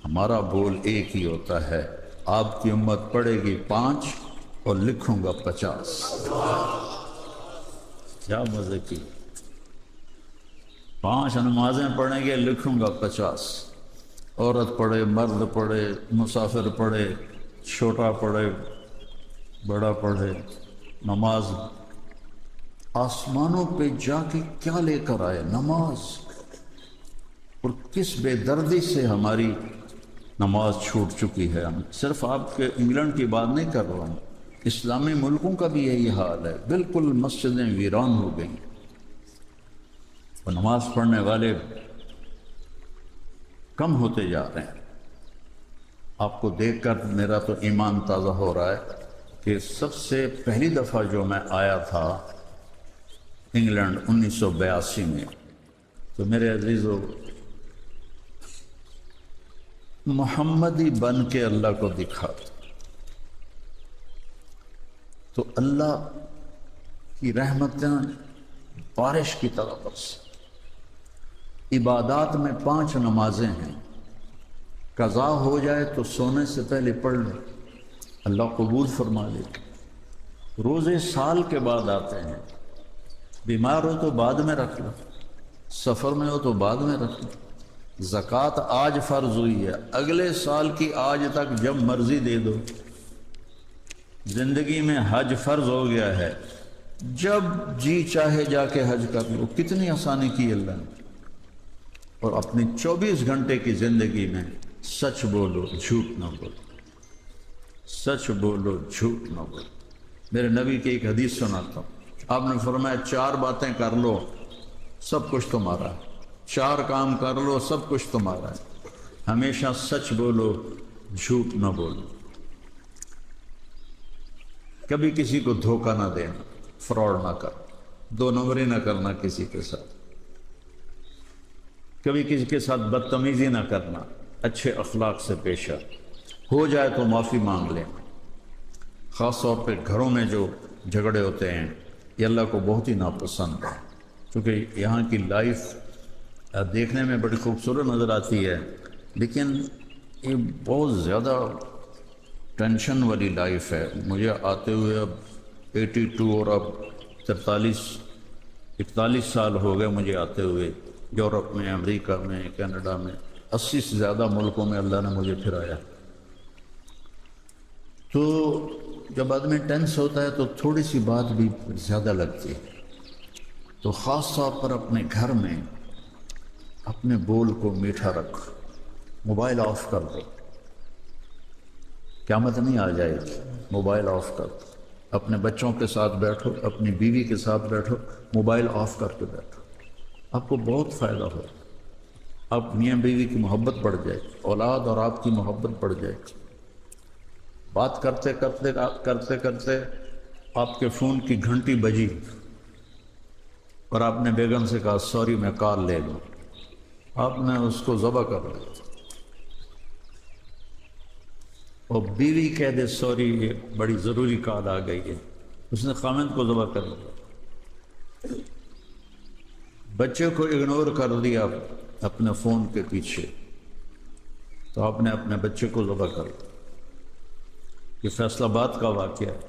ہمارا بول ایک ہی ہوتا ہے، آپ کی امت پڑھے گی 5 اور لکھوں گا 50۔ کیا مزے کی! 5 نمازیں پڑھیں گے، لکھوں گا 50۔ عورت پڑھے، مرد پڑھے، مسافر پڑھے، چھوٹا پڑھے، بڑا پڑھے، نماز آسمانوں پہ جا کے کیا لے کر آئے؟ نماز۔ اور کس بے دردی سے ہماری نماز چھوٹ چکی ہے۔ ہم صرف آپ کے انگلینڈ کی بات نہیں کر رہا ہوں، اسلامی ملکوں کا بھی یہی حال ہے، بالکل مسجدیں ویران ہو گئیں، اور نماز پڑھنے والے کم ہوتے جا رہے ہیں۔ آپ کو دیکھ کر میرا تو ایمان تازہ ہو رہا ہے کہ سب سے پہلی دفعہ جو میں آیا تھا انگلینڈ 1982 میں۔ تو میرے عزیزو، محمدی بن کے اللہ کو دکھا تو اللہ کی رحمتیں بارش کی طرح برس۔ عبادات میں 5 نمازیں ہیں، قضا ہو جائے تو سونے سے پہلے پڑھ لیں، اللہ قبول فرما لے۔ روزے سال کے بعد آتے ہیں، بیمار ہو تو بعد میں رکھ لو، سفر میں ہو تو بعد میں رکھ لو۔ زکوٰۃ آج فرض ہوئی ہے، اگلے سال کی آج تک جب مرضی دے دو۔ زندگی میں حج فرض ہو گیا ہے، جب جی چاہے جا کے حج کر لو۔ کتنی آسانی کی اللہ نے۔ اور اپنی 24 گھنٹے کی زندگی میں سچ بولو، جھوٹ نہ بولو، سچ بولو، جھوٹ نہ بولو۔ میرے نبی کی ایک حدیث سناتا ہوں، آپ نے فرمایا 4 باتیں کر لو سب کچھ تمہارا ہے، 4 کام کر لو سب کچھ تمہارا ہے۔ ہمیشہ سچ بولو، جھوٹ نہ بولو، کبھی کسی کو دھوکہ نہ دینا، فراڈ نہ کر، 2 نمبری نہ کرنا کسی کے ساتھ، کبھی کسی کے ساتھ بدتمیزی نہ کرنا، اچھے اخلاق سے پیش آ، ہو جائے تو معافی مانگ لیں۔ خاص طور پہ گھروں میں جو جھگڑے ہوتے ہیں یہ اللہ کو بہت ہی ناپسند ہے، کیونکہ یہاں کی لائف دیکھنے میں بڑی خوبصورت نظر آتی ہے، لیکن یہ بہت زیادہ ٹینشن والی لائف ہے۔ مجھے آتے ہوئے اب 82 اور اب 41 سال ہو گئے مجھے آتے ہوئے، یورپ میں، امریکہ میں، کینیڈا میں، 80 سے زیادہ ملکوں میں اللہ نے مجھے پھرایا۔ تو جب آدمی ٹینس ہوتا ہے تو تھوڑی سی بات بھی زیادہ لگتی ہے، تو خاص طور پر اپنے گھر میں اپنے بول کو میٹھا رکھ، موبائل آف کر دو، قیامت نہیں آ جائے گی۔ موبائل آف کر دو، اپنے بچوں کے ساتھ بیٹھو، اپنی بیوی کے ساتھ بیٹھو، موبائل آف کر کے بیٹھو، آپ کو بہت فائدہ ہو۔ آپ میاں بیوی کی محبت بڑھ جائے گی، اولاد اور آپ کی محبت بڑھ جائے گی۔ بات کرتے کرتے آپ کے فون کی گھنٹی بجی اور آپ نے بیگم سے کہا سوری میں کال لے لوں، آپ نے اس کو ذبح کر دیا، اور بیوی کہہ دے سوری یہ بڑی ضروری کال آ گئی ہے، اس نے خامند کو ذبح کر دیا۔ بچے کو اگنور کر دیا اپنے فون کے پیچھے، تو آپ نے اپنے بچے کو ذبح کر دیا۔ یہ فیصل آباد کا واقعہ ہے۔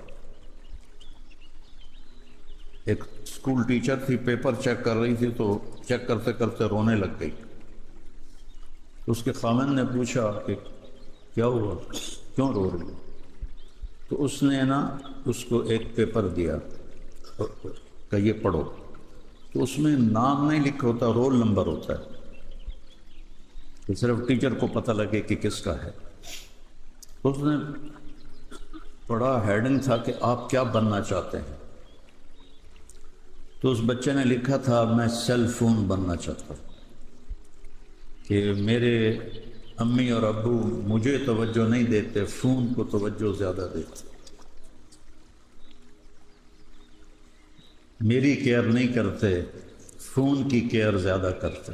ایک اسکول ٹیچر تھی، پیپر چیک کر رہی تھی تو چیک کرتے کرتے رونے لگ گئی۔ تو اس کے خامند نے پوچھا کہ کیا ہوا، کیوں رو رہی ہے؟ تو اس نے اس کو ایک پیپر دیا کہ یہ پڑھو، تو اس میں نام نہیں لکھا ہوتا، رول نمبر ہوتا ہے، کہ صرف ٹیچر کو پتہ لگے کہ کس کا ہے۔ اس نے بڑا ہیڈنگ تھا کہ آپ کیا بننا چاہتے ہیں، تو اس بچے نے لکھا تھا میں سیل فون بننا چاہتا ہوں، کہ میرے امی اور ابو مجھے توجہ نہیں دیتے، فون کو توجہ زیادہ دیتے، میری کیئر نہیں کرتے، فون کی کیئر زیادہ کرتے،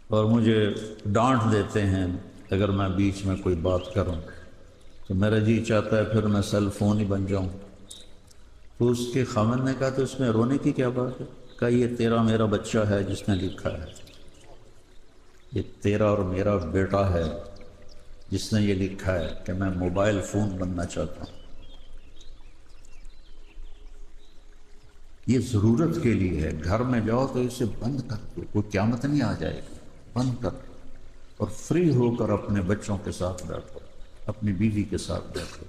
اور مجھے ڈانٹ دیتے ہیں اگر میں بیچ میں کوئی بات کروں، تو میرا جی چاہتا ہے پھر میں سیل فون ہی بن جاؤں۔ تو اس کے خامند نے کہا تو اس میں رونے کی کیا بات ہے؟ کہا یہ تیرا میرا بچہ ہے جس نے لکھا ہے، یہ تیرا اور میرا بیٹا ہے جس نے یہ لکھا ہے کہ میں موبائل فون بننا چاہتا ہوں۔ یہ ضرورت کے لیے ہے، گھر میں جاؤ تو اسے بند کر دو، کوئی قیامت نہیں آ جائے گی، بند کر دو، اور فری ہو کر اپنے بچوں کے ساتھ بیٹھو، اپنی بیوی کے ساتھ بیٹھو،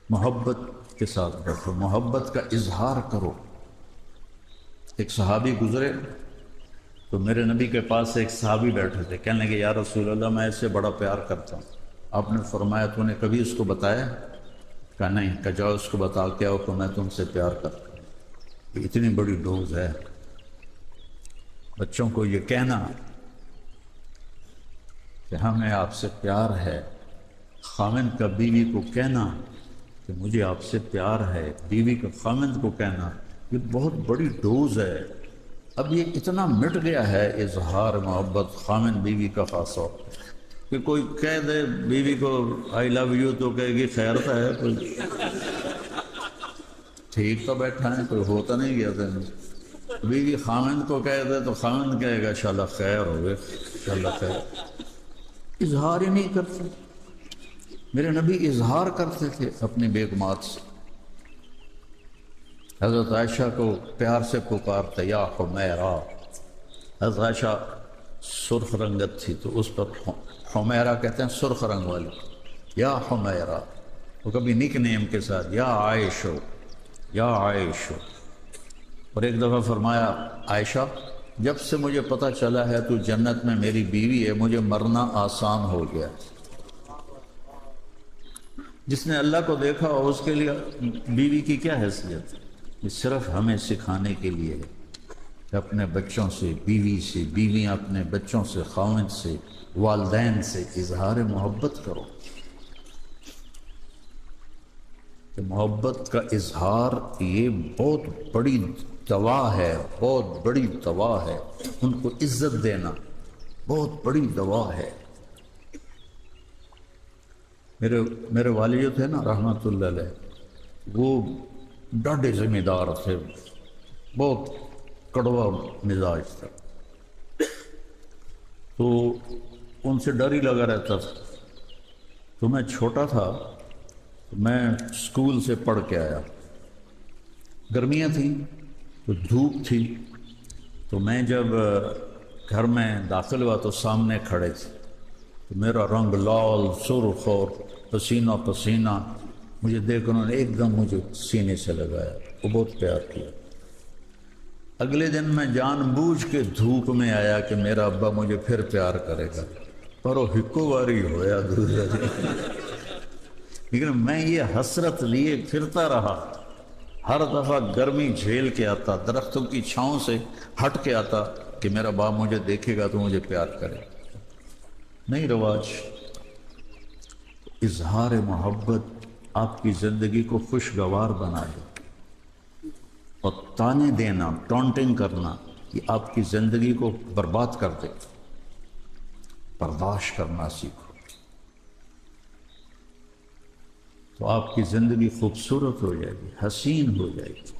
محبت کے ساتھ بیٹھو، محبت کا اظہار کرو۔ ایک صحابی گزرے تو میرے نبی کے پاس ایک صحابی بیٹھے تھے، کہنے لگے یا رسول اللہ میں اسے بڑا پیار کرتا ہوں۔ آپ نے فرمایا تو نے کبھی اس کو بتایا؟ کہا نہیں۔ کہا جاؤ اس کو بتا کے آؤ کہ میں تم سے پیار کرتا ہوں۔ یہ اتنی بڑی ڈوز ہے بچوں کو یہ کہنا کہ ہمیں آپ سے پیار ہے، خامند کا بیوی کو کہنا کہ مجھے آپ سے پیار ہے، بیوی کا خامند کو کہنا یہ بہت بڑی ڈوز ہے. اب یہ اتنا مٹ گیا ہے اظہار محبت خامن بیوی کا خاصا کہ کوئی کہہ دے بیوی کو آئی لو یو تو کہے گی خیر تو ہے, کوئی ٹھیک تو بیٹھا ہے, کوئی ہوتا نہیں گیا تھا. بیوی خامن کو کہہ دے تو خامن کہے گا انشاءاللہ خیر ہوگی, انشاءاللہ خیر. اظہار ہی نہیں کرتے. میرے نبی اظہار کرتے تھے اپنی بیگمات سے. حضرت عائشہ کو پیار سے پکارتے یا حمیرہ. حضرت عائشہ سرخ رنگت تھی تو اس پر حمیرہ کہتے ہیں سرخ رنگ والی, یا حمیرہ. وہ کبھی نک نیم کے ساتھ یا عائشو یا عائشو. اور ایک دفعہ فرمایا عائشہ جب سے مجھے پتہ چلا ہے تو جنت میں میری بیوی ہے مجھے مرنا آسان ہو گیا. جس نے اللہ کو خدا ہو اس کے لیے بیوی کی کیا حیثیت؟ یہ صرف ہمیں سکھانے کے لیے ہے کہ اپنے بچوں سے, بیوی سے, بیویاں اپنے بچوں سے, خاوند سے, والدین سے اظہار محبت کرو. کہ محبت کا اظہار یہ بہت بڑی دوا ہے, بہت بڑی دوا ہے. ان کو عزت دینا بہت بڑی دوا ہے. میرے والد جو تھے نا رحمۃ اللہ علیہ, وہ ڈاڈے ذمہ دار تھے, بہت کڑوا مزاج تھا. تو ان سے ڈر ہی لگا رہتا تھا. تو میں چھوٹا تھا, میں اسکول سے پڑھ کے آیا, گرمیاں تھیں تو دھوپ تھی. تو میں جب گھر میں داخل ہوا تو سامنے کھڑے تھے. تو میرا رنگ لال سرخ اور پسینہ پسینہ, مجھے دیکھ انہوں نے ایک دم مجھے سینے سے لگایا, وہ بہت پیار کیا. اگلے دن میں جان بوجھ کے دھوپ میں آیا کہ میرا ابا مجھے پھر پیار کرے گا, پر وہ ہکو واری ہویا دور. لیکن میں یہ حسرت لیے پھرتا رہا, ہر دفعہ گرمی جھیل کے آتا, درختوں کی چھاؤں سے ہٹ کے آتا کہ میرا باپ مجھے دیکھے گا تو مجھے پیار کرے. نہیں رواج. اظہار محبت آپ کی زندگی کو خوشگوار بنا دے, اور تانے دینا, ٹونٹنگ کرنا, یہ آپ کی زندگی کو برباد کر دے. برداشت کرنا سیکھو تو آپ کی زندگی خوبصورت ہو جائے گی, حسین ہو جائے گی.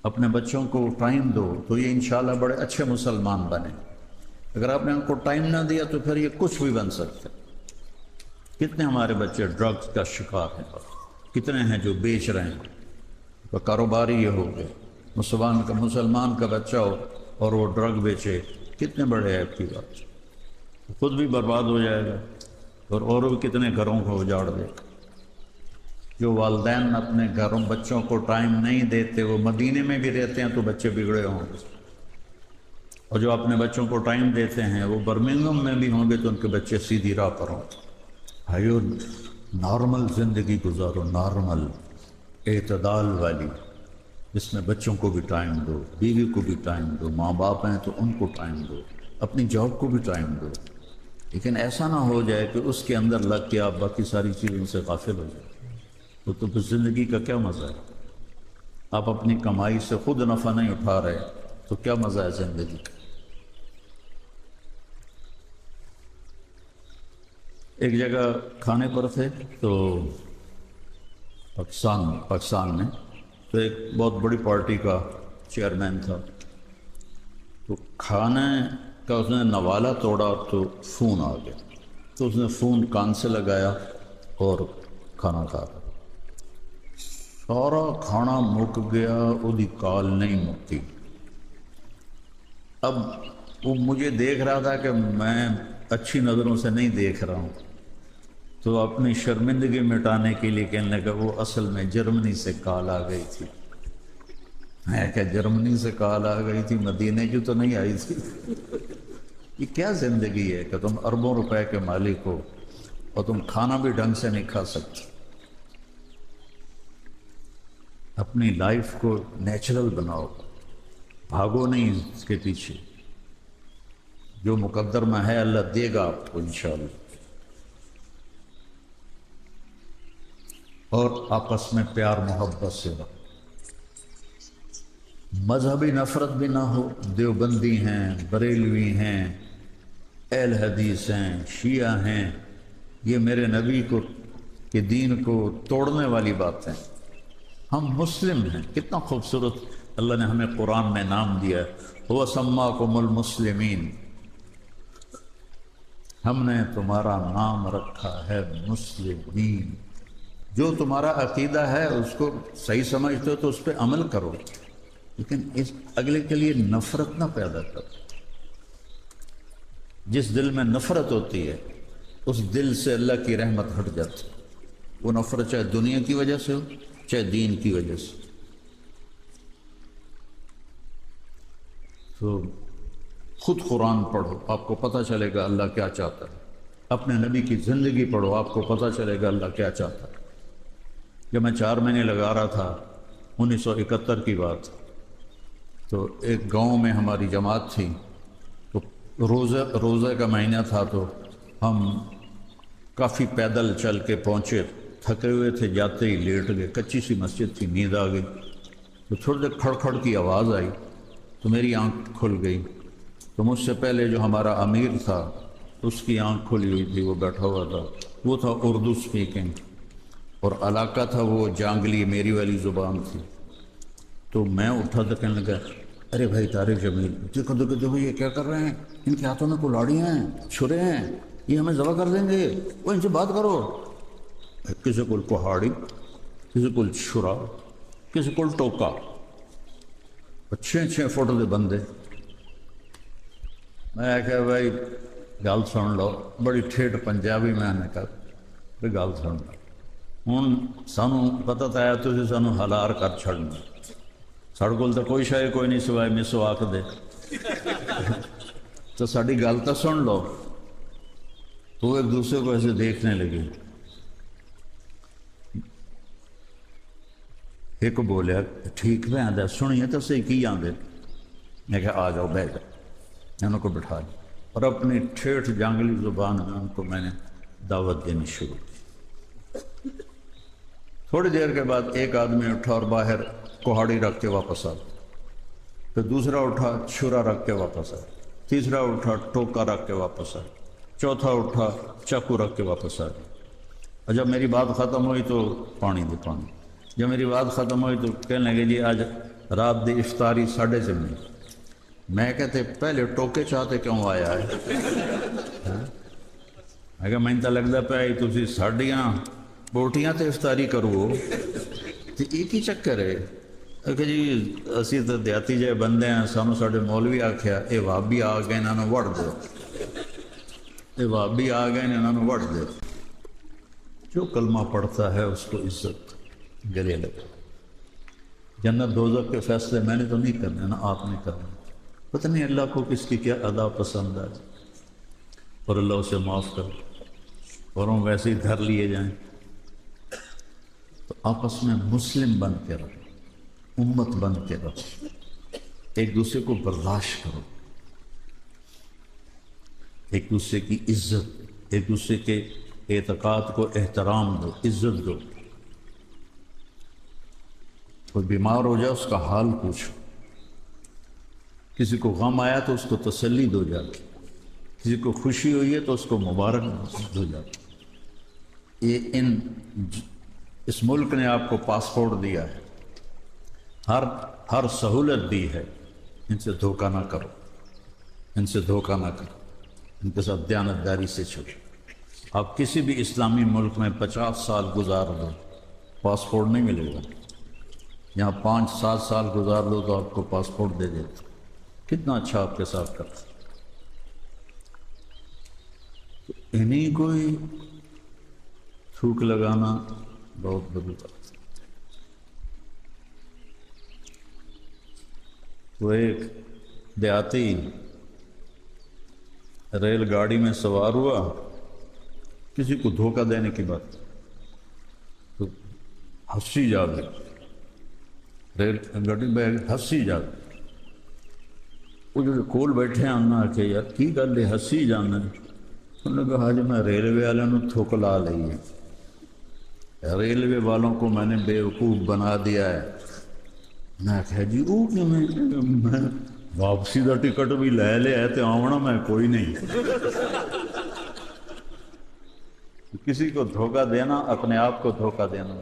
اپنے بچوں کو ٹائم دو تو یہ انشاءاللہ بڑے اچھے مسلمان بنے. اگر آپ نے ان کو ٹائم نہ دیا تو پھر یہ کچھ بھی بن سکتے. کتنے ہمارے بچے ڈرگز کا شکار ہیں, کتنے ہیں جو بیچ رہے ہیں, تو کاروباری یہ ہو گئے. مسلمان کا بچہ ہو اور وہ ڈرگ بیچے, کتنے بڑے عیب کی بات. خود بھی برباد ہو جائے گا اور بھی کتنے گھروں کو اجاڑ دے گا. جو والدین اپنے گھروں بچوں کو ٹائم نہیں دیتے, وہ مدینے میں بھی رہتے ہیں تو بچے بگڑے ہوں گے, اور جو اپنے بچوں کو ٹائم دیتے ہیں وہ برمنگھم میں بھی ہوں گے تو ان کے بچے سیدھی راہ پر ہوں. بھائیو نارمل زندگی گزارو, نارمل اعتدال والی, جس میں بچوں کو بھی ٹائم دو, بیوی کو بھی ٹائم دو, ماں باپ ہیں تو ان کو ٹائم دو, اپنی جاب کو بھی ٹائم دو. لیکن ایسا نہ ہو جائے کہ اس کے اندر لگ کے آپ باقی ساری چیزوں سے غافل ہو جائیں. تو پھر زندگی کا کیا مزہ ہے؟ آپ اپنی کمائی سے خود نفع نہیں اٹھا رہے تو کیا مزہ ہے زندگی کا؟ ایک جگہ کھانے پر تھے تو پاکستان میں, تو ایک بہت بڑی پارٹی کا چیئرمین تھا. تو کھانے کا اس نے نوالا توڑا تو فون آ گیا, تو اس نے فون کان سے لگایا اور کھانا کھا رہا. سارا کھانا مک گیا, وہی کال نہیں مکتی. اب وہ مجھے دیکھ رہا تھا کہ میں اچھی نظروں سے نہیں دیکھ رہا ہوں, تو اپنی شرمندگی مٹانے کے لیے کہنے لگا وہ اصل میں جرمنی سے کال آ گئی تھی. میں کہ جرمنی سے کال آ گئی تھی, مدینے کی تو نہیں آئی تھی. یہ کیا زندگی ہے کہ تم اربوں روپے کے مالک ہو اور تم کھانا بھی ڈھنگ سے نہیں کھا سکتے. اپنی لائف کو نیچرل بناؤ, بھاگو نہیں اس کے پیچھے. جو مقدر میں ہے اللہ دے گا آپ کو انشاءاللہ. اور آپس میں پیار محبت سے رہو. مذہبی نفرت بھی نہ ہو، دیوبندی ہیں، بریلوی ہیں، اہل حدیث ہیں، شیعہ ہیں، یہ میرے نبی کو کے دین کو توڑنے والی بات ہے۔ ہم مسلم ہیں، کتنا خوبصورت اللہ نے ہمیں قرآن میں نام دیا ہے، هو سماکم المسلمین، ہم نے تمہارا نام رکھا ہے مسلمین۔ جو تمہارا عقیدہ ہے اس کو صحیح سمجھتے ہو تو اس پہ عمل کرو، لیکن اس اگلے کے لیے نفرت نہ پیدا کرو۔ جس دل میں نفرت ہوتی ہے اس دل سے اللہ کی رحمت ہٹ جاتی ہے، وہ نفرت چاہے دنیا کی وجہ سے ہو چاہے دین کی وجہ سے۔ تو خود قرآن پڑھو، آپ کو پتہ چلے گا اللہ کیا چاہتا ہے۔ اپنے نبی کی زندگی پڑھو، آپ کو پتہ چلے گا اللہ کیا چاہتا ہے۔ جب میں 4 مہینے لگا رہا تھا، 1971 کی بات، تو ایک گاؤں میں ہماری جماعت تھی، تو روزہ کا مہینہ تھا، تو ہم کافی پیدل چل کے پہنچے، تھکے ہوئے تھے، جاتے ہی لیٹ گئے، کچی سی مسجد تھی، نیند آ گئی، تو تھوڑی دیر کھڑ کھڑ کی آواز آئی تو میری آنکھ کھل گئی۔ تو مجھ سے پہلے جو ہمارا امیر تھا اس کی آنکھ کھلی ہوئی تھی، وہ بیٹھا ہوا تھا، وہ تھا اردو سپیکنگ، اور علاقہ تھا وہ جانگلی، میری والی زبان تھی۔ تو میں اٹھا تو کہنے لگا، ارے بھائی طارق جمیل، دیکھو دیکھو دیکھو یہ کیا کر رہے ہیں، ان کے ہاتھوں میں کلاڑیاں ہیں، چھرے ہیں، یہ ہمیں ذبح کر دیں گے، وہ ان سے بات کرو۔ کسی کو کہاڑی، کسی کو چھرا، کسی کو ٹوکا، 6 فٹ دے بندے۔ میں کہا بھائی گل سن لو، بڑی ٹھیٹ پنجابی میں نے کہا بھائی گل سن لو، ہوں سانوں پتہ تو ہے تسی سانوں ہلار کر چھڑنا، ساڑے کول تو کوئی شے کوئی نہیں سوائے مسواک دے، تو ساڑی گل تو سن لو۔ تو ایک دوسرے کو ایسے دیکھنے لگے، ایک بولیا ٹھیک پہ آدھا سنیے تو صحیح کی آدھے۔ میں کہا آ جاؤ بیٹھ جاؤ، ان کو بٹھا لیا اور اپنی ٹھیٹھ جانگلی زبان میں ان کو میں نے دعوت دینی شروع کی۔ تھوڑی دیر کے بعد ایک آدمی اٹھا اور باہر کہاڑی رکھ کے واپس آ گیا، پھر دوسرا اٹھا چھرا رکھ کے واپس آ گیا، تیسرا اٹھا ٹوکا رکھ کے واپس آ گیا، چوتھا اٹھا چاقو رکھ کے واپس آ گیا۔ اور جب میری بات ختم ہوئی تو پانی دے پانی، جب میری بات ختم ہوئی تو کہنے لگے جی آج رات دی افطاری ساڑھے سے میں۔ میں کہتے پہلے ٹوکے چاہتے کیوں آیا ہے؟ میں کہا میں تو لگتا پہ تسی ساڑھیاں بوٹیاں تے افطاری کرو، تو ایک ہی چکر ہے کہ جی اسی تو دیاتی جائے بندے ہیں، سانو ساڑھے مولوی آکھیا اے وابی آ گئے انہوں نے وڑ دو، اے وابی آ گئے انہوں نے وڑ دو۔ جو کلمہ پڑھتا ہے اس کو عزت گلے لگے۔ جنت دوزخ کے فیصلے میں نے تو نہیں کرنے، نہ آپ نے کرنے، پتہ نہیں اللہ کو کس کی کیا ادا پسند ہے، اور اللہ اسے معاف کر اور ہم ویسے ہی دھر لیے جائیں۔ تو آپس میں مسلم بن کے رہو، امت بن کے رہو، ایک دوسرے کو برداشت کرو، ایک دوسرے کی عزت، ایک دوسرے کے اعتقاد کو احترام دو، عزت دو۔ کوئی بیمار ہو جائے اس کا حال پوچھو، کسی کو غم آیا تو اس کو تسلی دو جا کے، کسی کو خوشی ہوئی ہے تو اس کو مبارک دو جا کے۔ یہ اس ملک نے آپ کو پاسپورٹ دیا ہے، ہر سہولت دی ہے، ان سے دھوکہ نہ کرو، ان سے دھوکہ نہ کرو، ان کے ساتھ دیانتداری سے چلو۔ آپ کسی بھی اسلامی ملک میں 50 سال گزار دو، پاسپورٹ نہیں ملے گا۔ یہاں 5-7 سال گزار دو تو آپ کو پاسپورٹ دے دیتے، کتنا اچھا آپ کے ساتھ کرتا۔ تو انہیں کوئی تھوک لگانا بہت بڑی بات۔ وہ ایک دیہاتی ریل گاڑی میں سوار ہوا، کسی کو دھوکہ دینے کی بات، تو ہنسی جا گئی، ریل گاڑی میں ہنسی جا گئی۔ وہ جو کول بیٹھے ہیں انہوں نے کہ یار کی گل ہے ہنسی جانا، انہوں نے کہا جی میں ریلوے والوں تھوک لا لی ہے، ریلوے والوں کو میں نے بیوقوف بنا دیا ہے، میں کہا جی وہ کہ میں واپسی کا ٹکٹ بھی لے لیا تے آونا میں کوئی نہیں۔ کسی کو دھوکہ دینا اپنے آپ کو دھوکہ دینا۔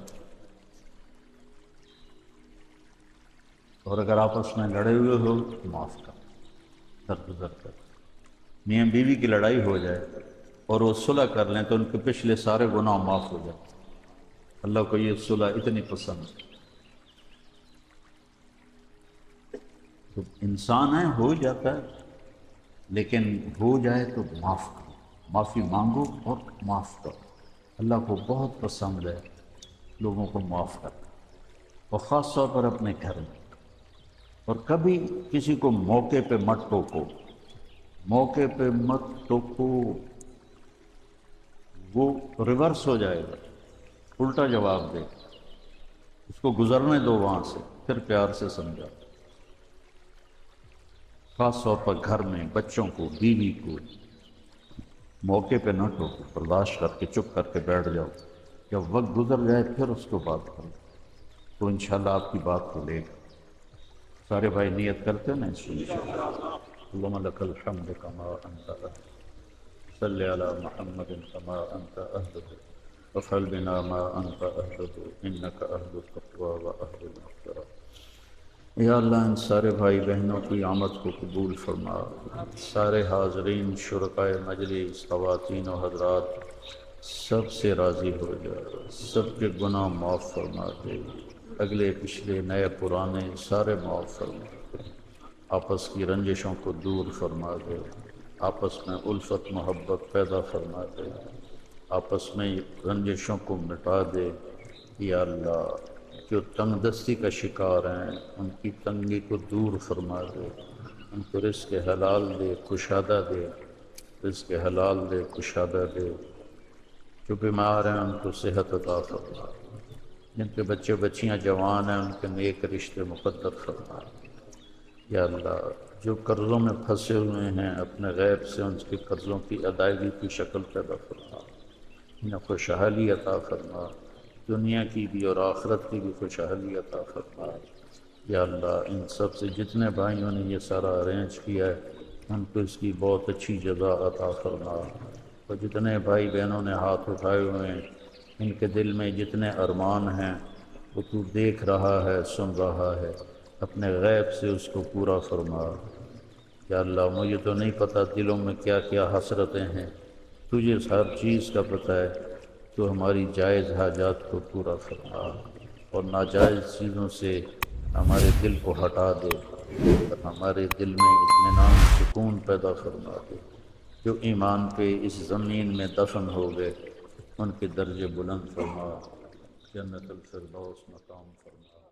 اور اگر آپس میں لڑے ہوئے ہو تو معاف کر، درگزر کر۔ میاں بیوی کی لڑائی ہو جائے اور وہ صلح کر لیں تو ان کے پچھلے سارے گناہ معاف ہو جاتے۔ اللہ کو یہ صلح اتنی پسند ہے۔ تو انسان ہے ہو جاتا ہے، لیکن ہو جائے تو معاف کرو، معافی مانگو اور معاف کرو۔ اللہ کو بہت پسند ہے لوگوں کو معاف کرنا، اور خاص طور پر اپنے گھر میں۔ اور کبھی کسی کو موقع پہ مت ٹوکو، موقع پہ مت ٹوکو، وہ ریورس ہو جائے گا، الٹا جواب دے۔ اس کو گزرنے دو وہاں سے، پھر پیار سے سمجھا۔ خاص طور پر گھر میں بچوں کو، بیوی کو موقع پہ نہ ٹوکو، برداشت کر کے چپ کر کے بیٹھ جاؤ۔ جب وقت گزر جائے پھر اس کو بات کرو تو انشاءاللہ آپ کی بات کو لے گا۔ سارے بھائی نیت کرتے ہیں نا اس لیے۔ اللہم لک الحمد کما انت اہل، صلی علی محمد کما انت اہل، وفعل بنا ما انت اہل انک اہل التقوی و اہل المغفرہ۔ یا اللہ ان سارے بھائی بہنوں کی آمد کو قبول فرما، سارے حاضرین، شرکائے مجلس، خواتین و حضرات سب سے راضی ہو جا، سب کے گناہ معاف فرما دے، اگلے پچھلے نئے پرانے سارے معاف فرما دے، آپس کی رنجشوں کو دور فرما دے، آپس میں الفت محبت پیدا فرما دے، آپس میں رنجشوں کو مٹا دے۔ یا اللہ جو تنگ دستی کا شکار ہیں ان کی تنگی کو دور فرما دے، ان کو رزق حلال دے، کشادہ دے، رزق حلال دے، کشادہ دے۔ جو بیمار ہیں ان کو صحت عطا فرما، جن کے بچے بچیاں جوان ہیں ان کے نیک رشتے مقدر فرما۔ یا اللہ جو قرضوں میں پھنسے ہوئے ہیں اپنے غیب سے ان کے قرضوں کی ادائیگی کی شکل پیدا فرما، انہیں خوشحالی عطا فرما، دنیا کی بھی اور آخرت کی بھی خوشحالی عطا فرما۔ یا اللہ ان سب سے جتنے بھائیوں نے یہ سارا ارینج کیا ہے ان کو اس کی بہت اچھی جزا عطا فرما، اور جتنے بھائی بہنوں نے ہاتھ اٹھائے ہوئے ہیں ان کے دل میں جتنے ارمان ہیں وہ تو دیکھ رہا ہے، سن رہا ہے، اپنے غیب سے اس کو پورا فرما۔ یا اللہ مجھے تو نہیں پتہ دلوں میں کیا کیا حسرتیں ہیں، تجھے ہر چیز کا پتہ ہے، تو ہماری جائز حاجات کو پورا فرما اور ناجائز چیزوں سے ہمارے دل کو ہٹا دے، اور ہمارے دل میں اطمینان سکون پیدا فرما دے۔ جو ایمان پہ اس زمین میں دفن ہو گئے ان کے درجے بلند فرما، جنت الفردوس مقام فرما۔